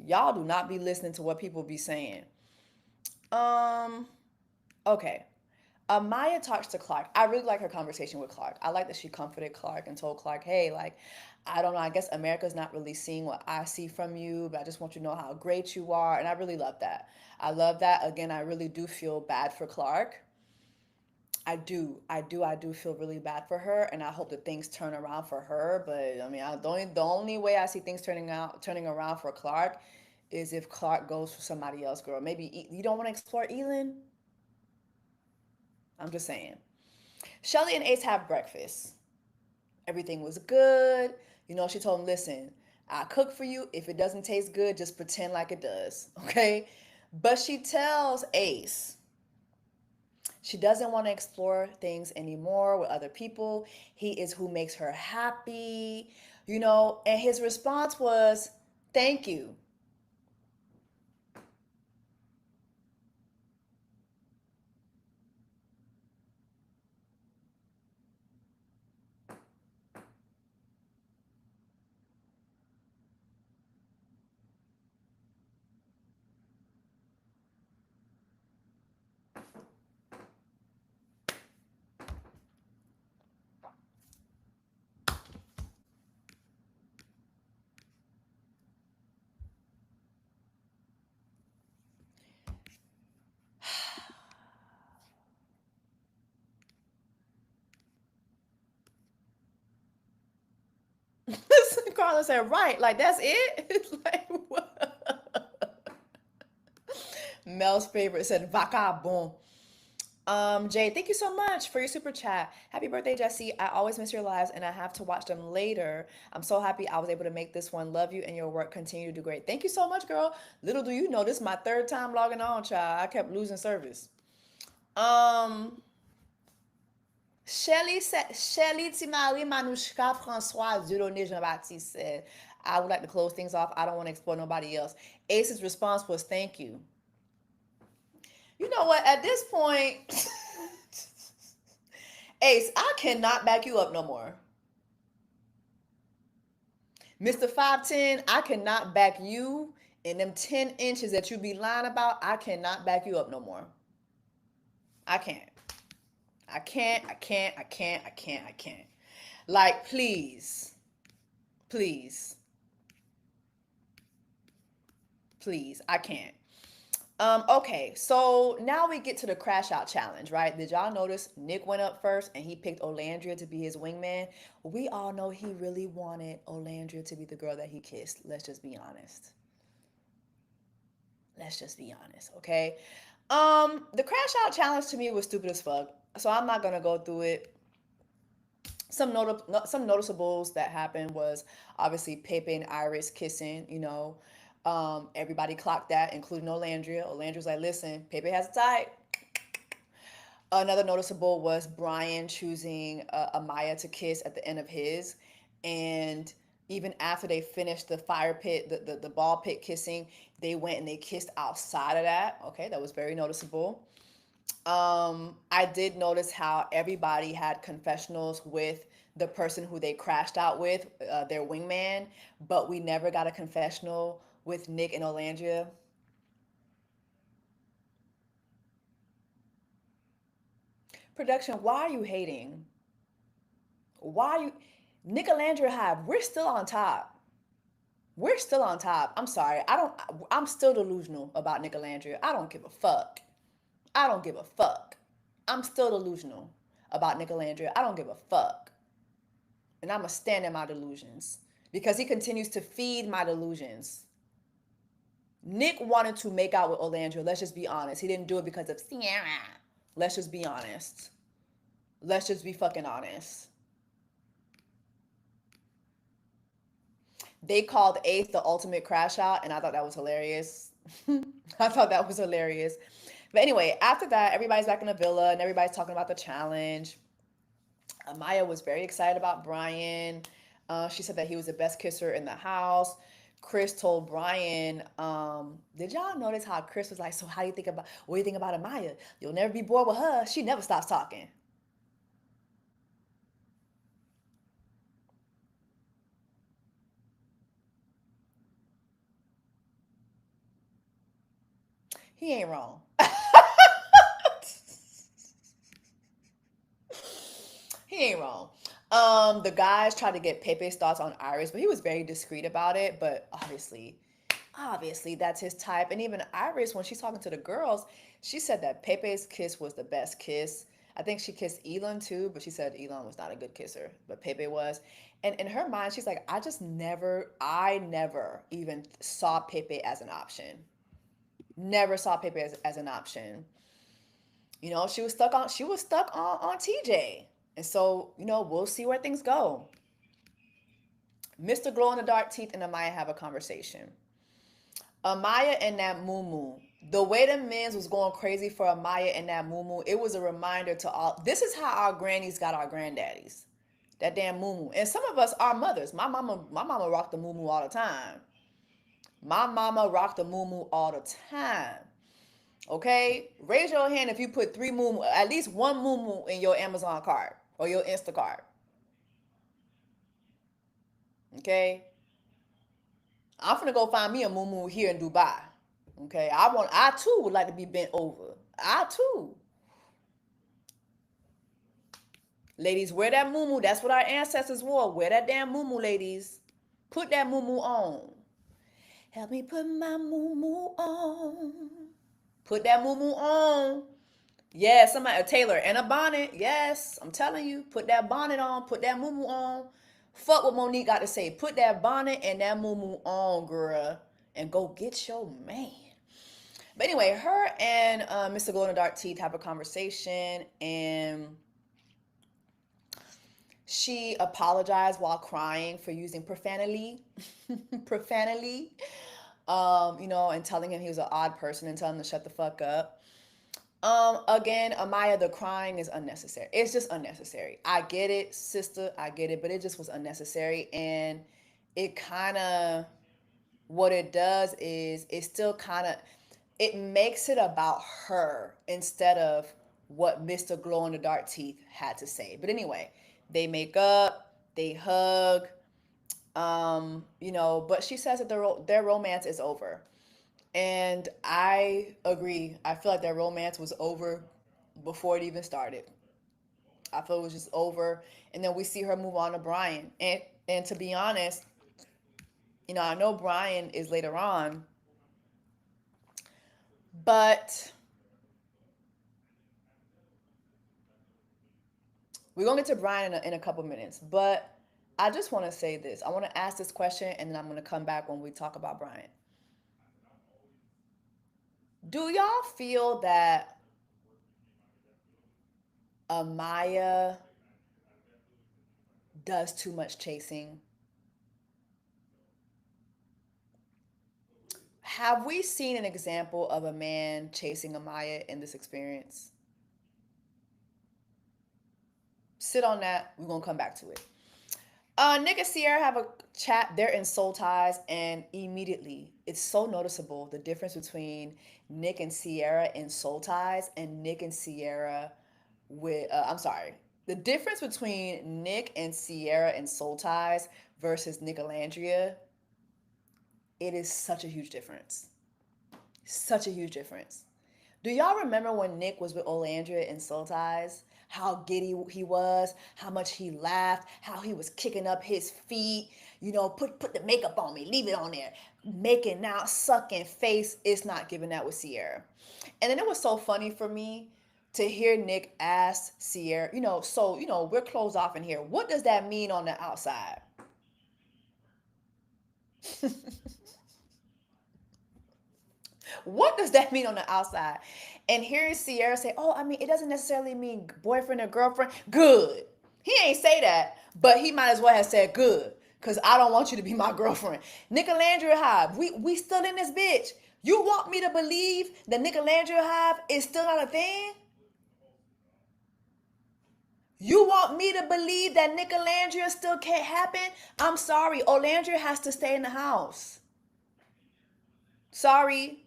Y'all do not be listening to what people be saying. Um, okay. Maya talks to Clark. I really like her conversation with Clark. I like that she comforted Clark and told Clark, hey, like, I don't know, I guess America's not really seeing what I see from you, but I just want you to know how great you are. And I really love that. I love that. Again, I really do feel bad for Clark. I do feel really bad for her, and I hope that things turn around for her. But I mean, the only way I see things turning around for Clark is if Clark goes for somebody else, girl. Maybe you don't want to explore Elin. I'm just saying. Shelly and Ace have breakfast. Everything was good. You know, she told him, listen, I cook for you. If it doesn't taste good, just pretend like it does. Okay? But she tells Ace she doesn't want to explore things anymore with other people. He is who makes her happy, you know, and his response was, thank you. Carla said, right, like that's it? It's like, what? Mel's favorite said, vaca bon. Jay, thank you so much for your super chat. Happy birthday, Jesse. I always miss your lives and I have to watch them later. I'm so happy I was able to make this one. Love you and your work. Continue to do great. Thank you so much, girl. Little do you know, this is my third time logging on, child. I kept losing service. Um, Shelly Timali Manushka Francois Dieudonné Jean Baptiste said, I would like to close things off. I don't want to explore nobody else. Ace's response was thank you. You know what? At this point, Ace, I cannot back you up no more. Mr. 5'10, I cannot back you in them 10 inches that you be lying about. I cannot back you up no more. I can't. I can't. I can't. I can't. I can't. I can't. Like, please. Please. Please. I can't. Okay, so now we get to the crash out challenge, right? Did y'all notice Nick went up first and he picked Olandria to be his wingman? We all know he really wanted Olandria to be the girl that he kissed. Let's just be honest. Let's just be honest, okay? The crash out challenge to me was stupid as fuck. So I'm not gonna go through it. Some noticeables that happened was obviously Pepe and Iris kissing. You know, everybody clocked that, including Olandria. Olandria's like, listen, Pepe has a type. Another noticeable was Brian choosing Amaya to kiss at the end of his, and even after they finished the fire pit, the ball pit kissing, they went and they kissed outside of that. Okay, that was very noticeable. I did notice how everybody had confessionals with the person who they crashed out with, their wingman, but we never got a confessional with Nick and Olandria. Production, why are you hating? Why are you? Nick and Olandria have, we're still on top. We're still on top. I'm sorry. I'm still delusional about Nick and Olandria. I don't give a fuck. I don't give a fuck. I'm still delusional about Nick and Olandria. I don't give a fuck. And I'm going to stand in my delusions because he continues to feed my delusions. Nick wanted to make out with Olandria. Let's just be honest. He didn't do it because of Sierra. Let's just be honest. Let's just be fucking honest. They called Ace the ultimate crash out, and I thought that was hilarious. I thought that was hilarious. But anyway, after that, everybody's back in the villa and everybody's talking about the challenge. Amaya was very excited about Brian. She said that he was the best kisser in the house. Chris told Brian, did y'all notice how Chris was like, so how do you think about, what do you think about Amaya? You'll never be bored with her. She never stops talking. He ain't wrong. He ain't wrong. The guys tried to get Pepe's thoughts on Iris, but he was very discreet about it. But obviously, that's his type. And even Iris, when she's talking to the girls, she said that Pepe's kiss was the best kiss. I think she kissed Elon too, but she said Elon was not a good kisser, but Pepe was. And in her mind, she's like, I never even saw Pepe as an option. Never saw Pepe as an option. She was stuck on TJ. And so, we'll see where things go. Mr. Glow in the Dark Teeth and Amaya have a conversation. Amaya and that moo. The way the men's was going crazy for Amaya and that moo, it was a reminder to all. This is how our grannies got our granddaddies. That damn moo. And some of us are mothers. My mama rocked the moo all the time. My mama rocked the moo all the time. Okay? Raise your hand if you put at least one moo in your Amazon cart or your Instacart. Okay? I'm finna go find me a moo here in Dubai. Okay? I too would like to be bent over. I too. Ladies, wear that moo. That's what our ancestors wore. Wear that damn moo, ladies. Put that moo on. Help me put my moo on. Put that moo on. Yeah, a tailor and a bonnet. Yes, I'm telling you. Put that bonnet on. Put that moo on. Fuck what Monique got to say. Put that bonnet and that moo on, girl. And go get your man. But anyway, her and Mr. Glow in the Dark Teeth have a conversation, and she apologized while crying for using profanity. Profanity. And telling him he was an odd person and telling him to shut the fuck up. Again, Amaya, the crying is unnecessary. It's just unnecessary. I get it, sister, I get it, but it just was unnecessary. And it kind of, what it does is it makes it about her instead of what Mr. Glow in the Dark Teeth had to say. But anyway, they make up, they hug, but she says that their romance is over. And I agree. I feel like their romance was over before it even started. I feel it was just over. And then we see her move on to Brian. And to be honest, I know Brian is later on, but we're going to get to Brian in a couple minutes. But I just want to say this. I want to ask this question, and then I'm going to come back when we talk about Brian. Do y'all feel that Amaya does too much chasing? Have we seen an example of a man chasing Amaya in this experience? Sit on that. We're going to come back to it. Nick and Sierra have a chat. They're in soul ties, and immediately it's so noticeable the difference between Nick and Sierra in soul ties and Nick and Sierra the difference between Nick and Sierra in soul ties versus Nick Olandria. It is such a huge difference. Such a huge difference. Do y'all remember when Nick was with Olandria in soul ties? How giddy he was, how much he laughed, how he was kicking up his feet, put the makeup on me, leave it on there, making out, sucking face. It's not giving that with Sierra. And then it was so funny for me to hear Nick ask Sierra, we're closed off in here. What does that mean on the outside? What does that mean on the outside? And hearing Sierra say, it doesn't necessarily mean boyfriend or girlfriend. Good. He ain't say that, but he might as well have said good, because I don't want you to be my girlfriend. Nick Olandria Hive, we still in this bitch. You want me to believe that Nick Olandria Hive is still not a thing? You want me to believe that Nick Olandria still can't happen? I'm sorry. Olandria has to stay in the house. Sorry.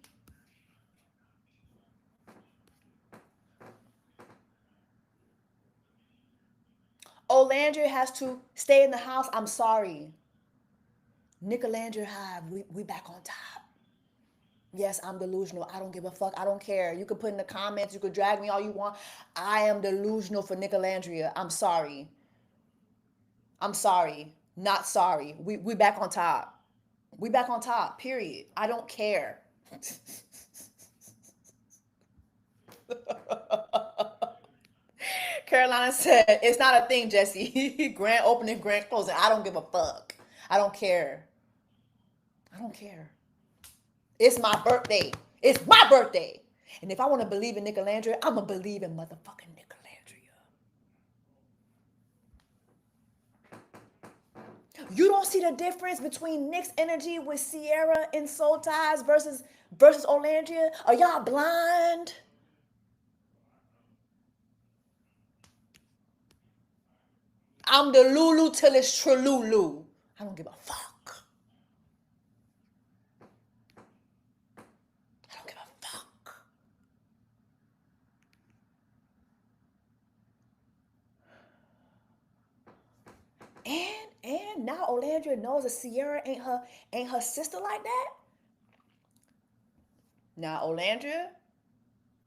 Olandria has to stay in the house. I'm sorry. Nick Olandria Hive, we back on top. Yes, I'm delusional. I don't give a fuck. I don't care. You can put in the comments. You can drag me all you want. I am delusional for Nick Olandria. I'm sorry. I'm sorry. Not sorry. We back on top. We back on top, period. I don't care. Carolina said, it's not a thing, Jesse. Grand opening, grand closing. I don't give a fuck. I don't care. I don't care. It's my birthday. It's my birthday. And if I want to believe in Nick Olandria, I'm going to believe in motherfucking Nick Olandria. You don't see the difference between Nick's energy with Sierra in Soul Ties versus Olandria? Are y'all blind? I'm the Lulu till it's Trululu. I don't give a fuck. I don't give a fuck. And now Olandria knows that Sierra ain't her sister like that. Now Olandria,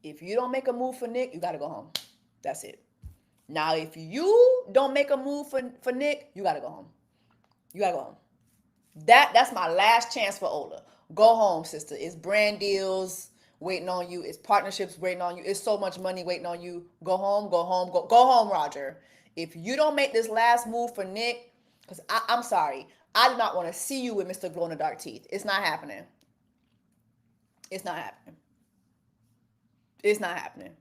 if you don't make a move for Nick, you gotta go home. That's it. Now if you don't make a move for Nick, you gotta go home. You gotta go home. That's my last chance for Ola. Go home, sister. It's brand deals waiting on you. It's partnerships waiting on you. It's so much money waiting on you. Go home, go home, go home, Roger. If you don't make this last move for Nick, because I'm sorry, I do not want to see you with Mr. Glow in the Dark teeth. It's not happening. It's not happening. It's not happening.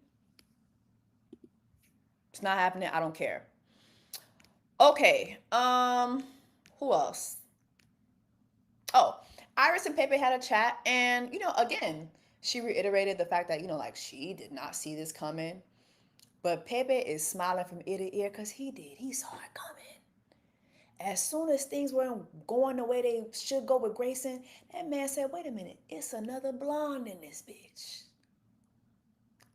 It's not happening. I don't care. Okay. Who else? Oh, Iris and Pepe had a chat, and again, she reiterated the fact that like she did not see this coming, but Pepe is smiling from ear to ear because he did. He saw it coming. As soon as things weren't going the way they should go with Grayson, that man said, "Wait a minute, it's another blonde in this bitch.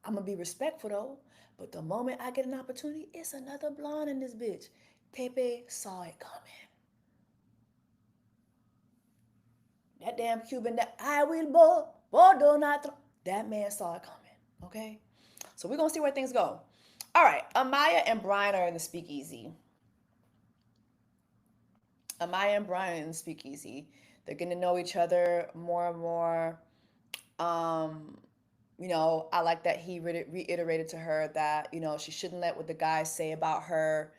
I'm gonna be respectful though, but the moment I get an opportunity, it's another blonde in this bitch." Pepe saw it coming. That damn Cuban that I will bordo not. That man saw it coming. Okay? So we're gonna see where things go. All right, Amaya and Brian are in the speakeasy. Amaya and Brian in the speakeasy. They're getting to know each other more and more. I like that he reiterated to her that, she shouldn't let what the guys say about her,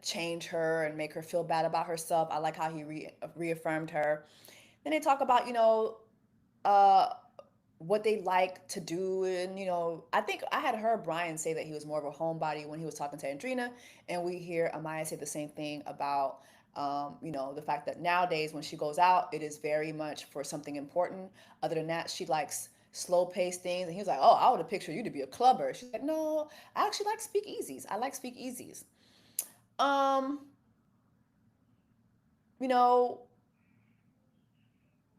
change her and make her feel bad about herself. I like how he reaffirmed her. Then they talk about, uh, what they like to do. And, I think I had heard Brian say that he was more of a homebody when he was talking to Andrina. And we hear Amaya say the same thing about, the fact that nowadays when she goes out, it is very much for something important. Other than that, she likes slow paced things. And he was like, "Oh, I would have pictured you to be a clubber." She's like, "No, I actually like speakeasies. I like speakeasies." Um, you know,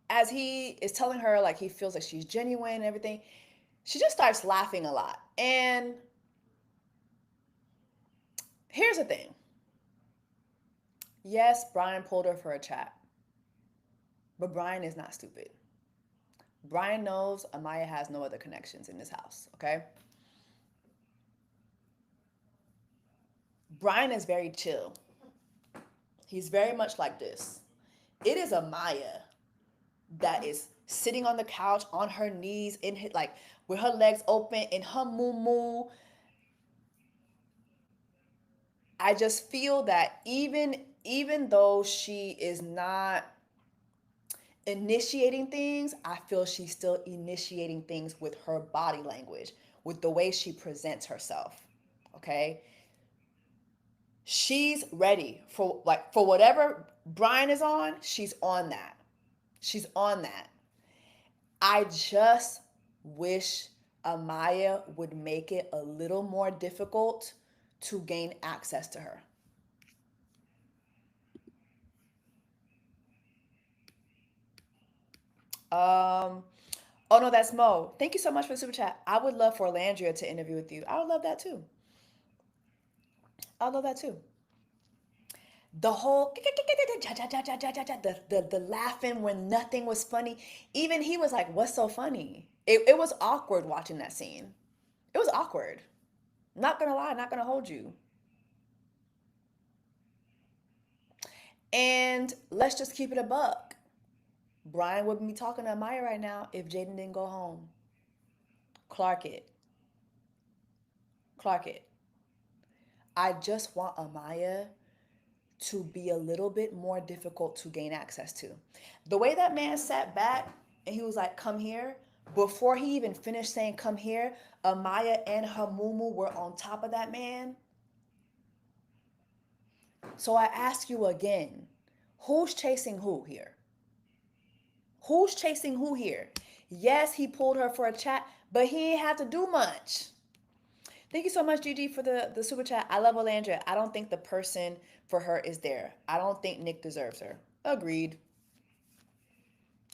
as he is telling her like he feels like she's genuine and everything, she just starts laughing a lot. And here's the thing. Yes, Brian pulled her for a chat. But Brian is not stupid. Brian knows Amaya has no other connections in this house, okay? Brian is very chill. He's very much like this. It is Amaya that is sitting on the couch on her knees in his, like with her legs open in her moo. I just feel that even though she is not initiating things, I feel she's still initiating things with her body language, with the way she presents herself. Okay? She's ready for whatever Brian is on, she's on that. She's on that. I just wish Amaya would make it a little more difficult to gain access to her. Oh no, that's Mo. Thank you so much for the super chat. I would love for Olandria to interview with you. I would love that too. I love that too. The whole the laughing when nothing was funny. Even he was like, "What's so funny?" It was awkward watching that scene. It was awkward. Not gonna lie, not gonna hold you. And let's just keep it a buck. Brian wouldn't be talking to Amaya right now if Jaden didn't go home. Clark it. Clark it. I just want Amaya to be a little bit more difficult to gain access to. The way that man sat back and he was like, "Come here," Before he even finished saying, come here, Amaya and her mumu were on top of that man. So I ask you again, who's chasing who here? Who's chasing who here? Yes, he pulled her for a chat, but he ain't had to do much. Thank you so much, Gigi, for the super chat. I love Olandria. I don't think the person for her is there. I don't think Nick deserves her. Agreed.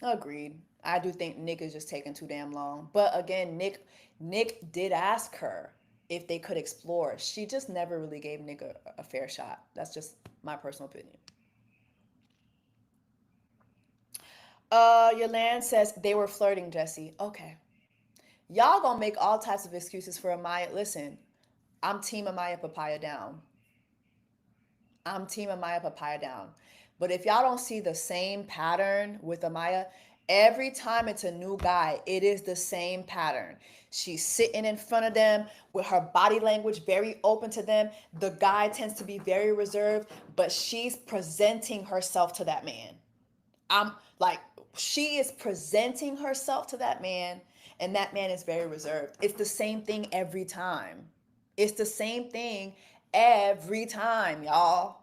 Agreed. I do think Nick is just taking too damn long. But again, Nick did ask her if they could explore. She just never really gave Nick a fair shot. That's just my personal opinion. Yolande says they were flirting, Jesse. Okay. Y'all gonna make all types of excuses for Amaya. Listen, I'm team Amaya Papaya down. I'm team Amaya Papaya down. But if y'all don't see the same pattern with Amaya, every time it's a new guy, it is the same pattern. She's sitting in front of them with her body language very open to them. The guy tends to be very reserved, but she's presenting herself to that man. I'm like, she is presenting herself to that man, and that man is very reserved. It's the same thing every time. It's the same thing every time, y'all.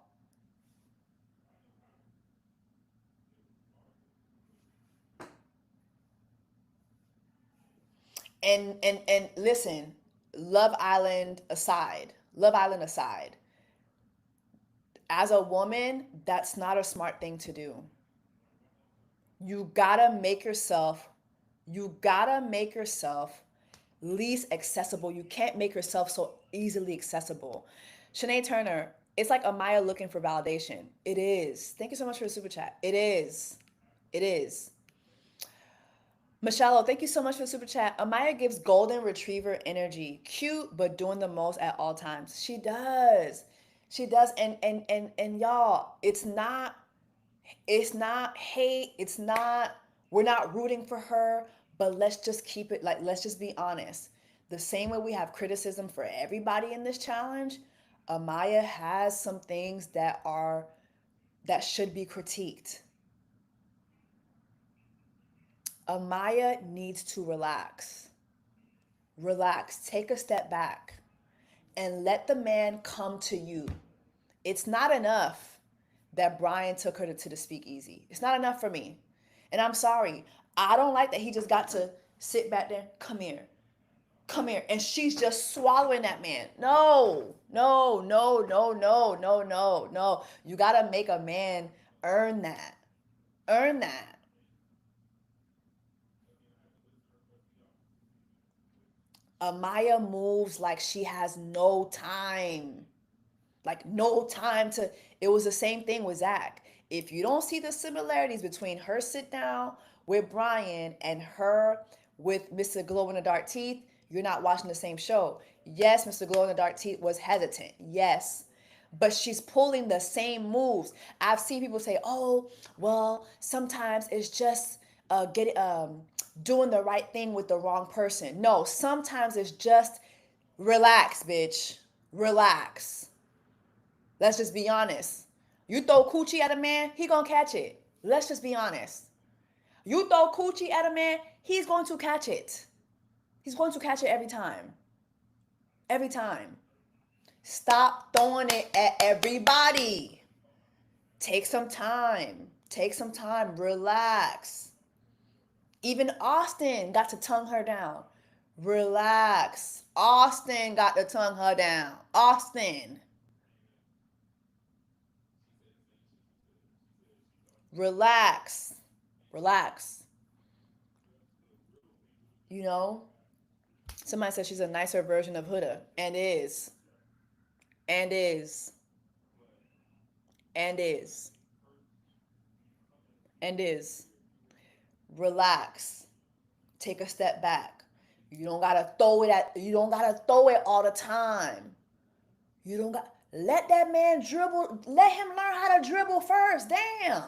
And listen, Love Island aside, as a woman, that's not a smart thing to do. You gotta make yourself, you gotta make yourself least accessible. You can't make yourself so easily accessible. Shanae Turner, it's like Amaya looking for validation. It is. Thank you so much for the super chat. It is. It is. Michelle, thank you so much for the super chat. Amaya gives golden retriever energy. Cute, but doing the most at all times. She does. She does. And y'all, it's not hate. It's not, we're not rooting for her, but let's just keep it like, let's just be honest. The same way we have criticism for everybody in this challenge, Amaya has some things that should be critiqued. Amaya needs to relax. Relax. Take a step back and let the man come to you. It's not enough that Brian took her to the speakeasy. It's not enough for me. And I'm sorry. I don't like that he just got to sit back there. Come here. Come here. And she's just swallowing that man. No, no, no, no, no, no, no, no. You got to make a man earn that. Earn that. Amaya moves like she has no time. Like no time to, it was the same thing with Zach. If you don't see the similarities between her sit down with Brian and her with Mr. Glow in the Dark Teeth, you're not watching the same show. Yes, Mr. Glow in the Dark Teeth was hesitant. Yes. But she's pulling the same moves. I've seen people say, "Oh, well, sometimes it's just doing the right thing with the wrong person." No, sometimes it's just relax, bitch. Relax. Let's just be honest. You throw coochie at a man, he gonna catch it. Let's just be honest. You throw coochie at a man, he's going to catch it. He's going to catch it every time. Every time. Stop throwing it at everybody. Take some time. Take some time. Relax. Even Austin got to tongue her down. Relax. Austin got to tongue her down. Austin. Relax. Relax. You know, somebody said she's a nicer version of Huda. And is. And is. And is. And is. Relax. Take a step back. You don't gotta throw it all the time. You don't got, let that man dribble. Let him learn how to dribble first. Damn.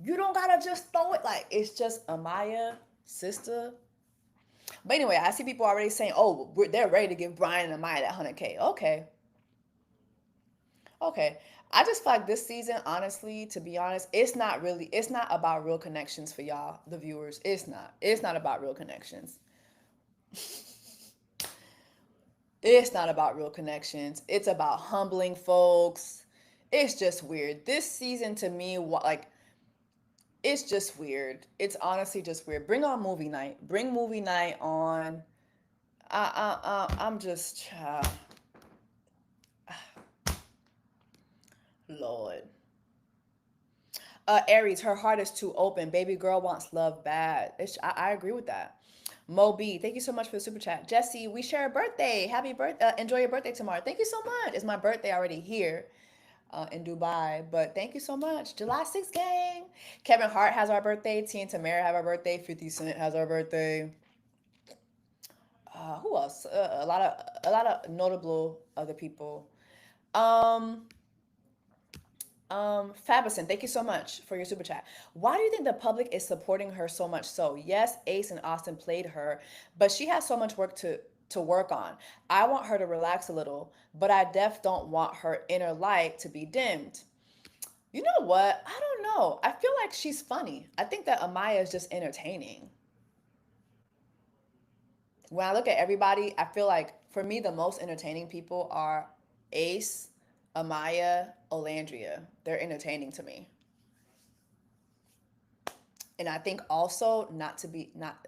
You don't gotta just throw it like it's just Amaya, sister. But anyway, I see people already saying, "Oh, they're ready to give Brian and Amaya that 100K." Okay, okay. I just feel like this season, honestly, to be honest, it's not about real connections for y'all, the viewers. It's not about real connections. It's not about real connections. It's about humbling folks. It's just weird. This season to me, like, it's just weird. It's honestly just weird. Bring on movie night. Bring movie night on. I'm just, Lord. Aries, her heart is too open. Baby girl wants love bad. I agree with that. Mo B, thank you so much for the super chat. Jesse, we share a birthday. Happy birthday. Enjoy your birthday tomorrow. Thank you so much. It's my birthday already here in Dubai, but thank you so much. July 6th, gang. Kevin Hart has our birthday. T and Tamara have our birthday. 50 Cent has our birthday. Who else? A lot of notable other people. Um, Fabison, thank you so much for your super chat. Why do you think the public is supporting her so much so? Yes, Ace and Austin played her, but she has so much work to work on. I want her to relax a little, but I def don't want her inner light to be dimmed. You know what? I don't know. I feel like she's funny. I think that Amaya is just entertaining. When I look at everybody, I feel like for me the most entertaining people are Ace, Amaya, Olandria. They're entertaining to me. And I think also not to be not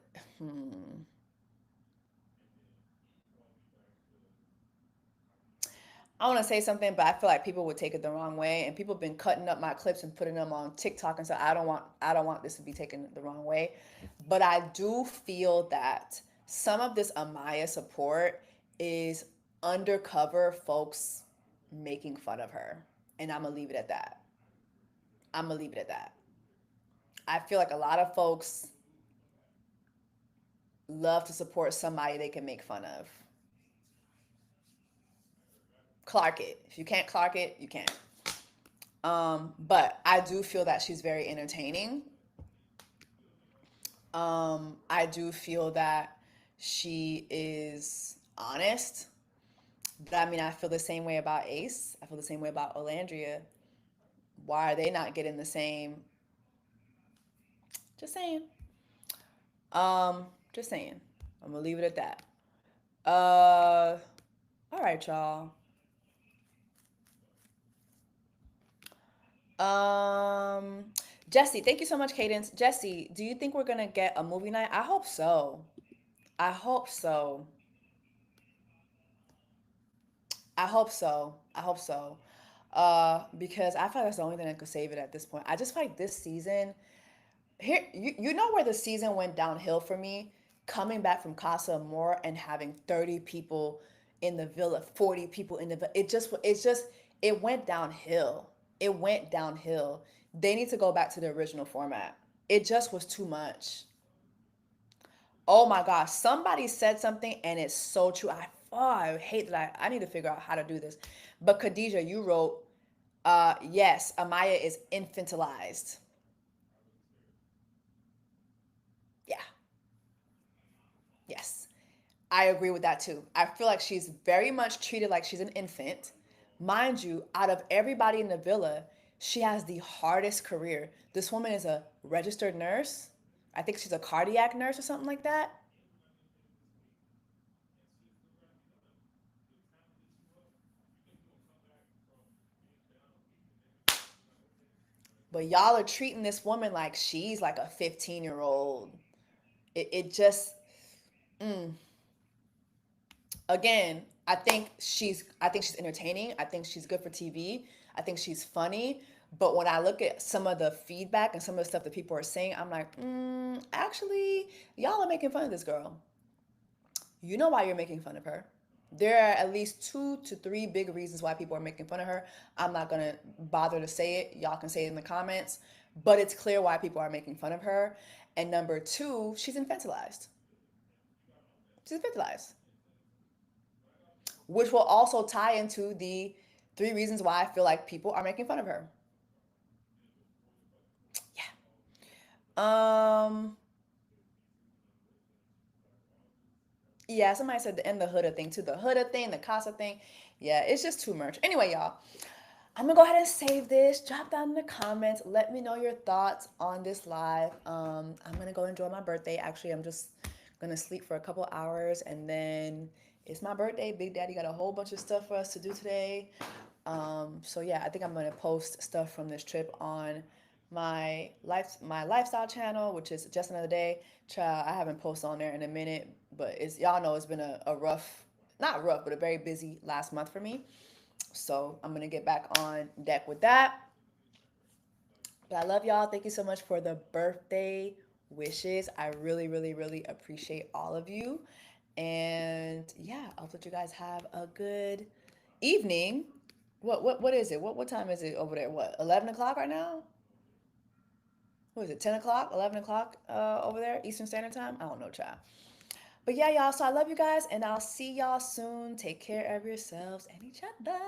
I want to say something, but I feel like people would take it the wrong way, and people have been cutting up my clips and putting them on TikTok, and so I don't want this to be taken the wrong way. But I do feel that some of this Amaya support is undercover folks making fun of her, and I'm gonna leave it at that. I'm gonna leave it at that. I feel like a lot of folks love to support somebody they can make fun of. Clark it. If you can't Clark it, you can't. But I do feel that she's very entertaining. I do feel that she is honest. But I mean, I feel the same way about Ace. I feel the same way about Olandria. Why are they not getting the same? Just saying. Just saying. I'm gonna leave it at that. All right, y'all. Um, Jesse, thank you so much, Cadence. Jesse, do you think we're gonna get a movie night? I hope so. I hope so. I hope so. I hope so. Because I feel like that's the only thing that could save it at this point. I just feel like this season, here, you know where the season went downhill for me? Coming back from Casa Amor and having 30 people in the villa, 40 people in the villa. It went downhill. It went downhill. They need to go back to the original format. It just was too much. Oh my gosh, somebody said something and it's so true. I hate that I need to figure out how to do this. But Khadijah, you wrote, yes, Amaya is infantilized. Yeah, yes. I agree with that too. I feel like she's very much treated like she's an infant. Mind you, out of everybody in the villa, she has the hardest career. This woman is a registered nurse. I think she's a cardiac nurse or something like that. But y'all are treating this woman like she's like a 15-year-old. It just, again, I think she's entertaining. I think she's good for TV. I think she's funny. But when I look at some of the feedback and some of the stuff that people are saying, I'm like, actually, y'all are making fun of this girl. You know why you're making fun of her. There are at least 2 to 3 big reasons why people are making fun of her. I'm not gonna bother to say it. Y'all can say it in the comments. But it's clear why people are making fun of her. And number two, she's infantilized. She's infantilized. Which will also tie into the 3 reasons why I feel like people are making fun of her. Yeah. Yeah, somebody said the Huda thing too. The Huda thing, the Casa thing. Yeah, it's just too much. Anyway, y'all. I'm gonna go ahead and save this. Drop down in the comments. Let me know your thoughts on this live. I'm gonna go enjoy my birthday. Actually, I'm just gonna sleep for a couple hours and then it's my birthday. Big Daddy got a whole bunch of stuff for us to do today. So yeah, I think I'm gonna post stuff from this trip on my lifestyle channel, which is just another day. Child, I haven't posted on there in a minute, but it's y'all know it's been a rough, not rough, but a very busy last month for me. So I'm gonna get back on deck with that. But I love y'all. Thank you so much for the birthday wishes. I really, really, really appreciate all of you. And yeah, I hope that you guys have a good evening. What is it? What time is it over there? What, 11 o'clock right now? What is it? 10 o'clock? 11 o'clock over there, Eastern Standard Time? I don't know, child. But yeah, y'all. So I love you guys, and I'll see y'all soon. Take care of yourselves and each other.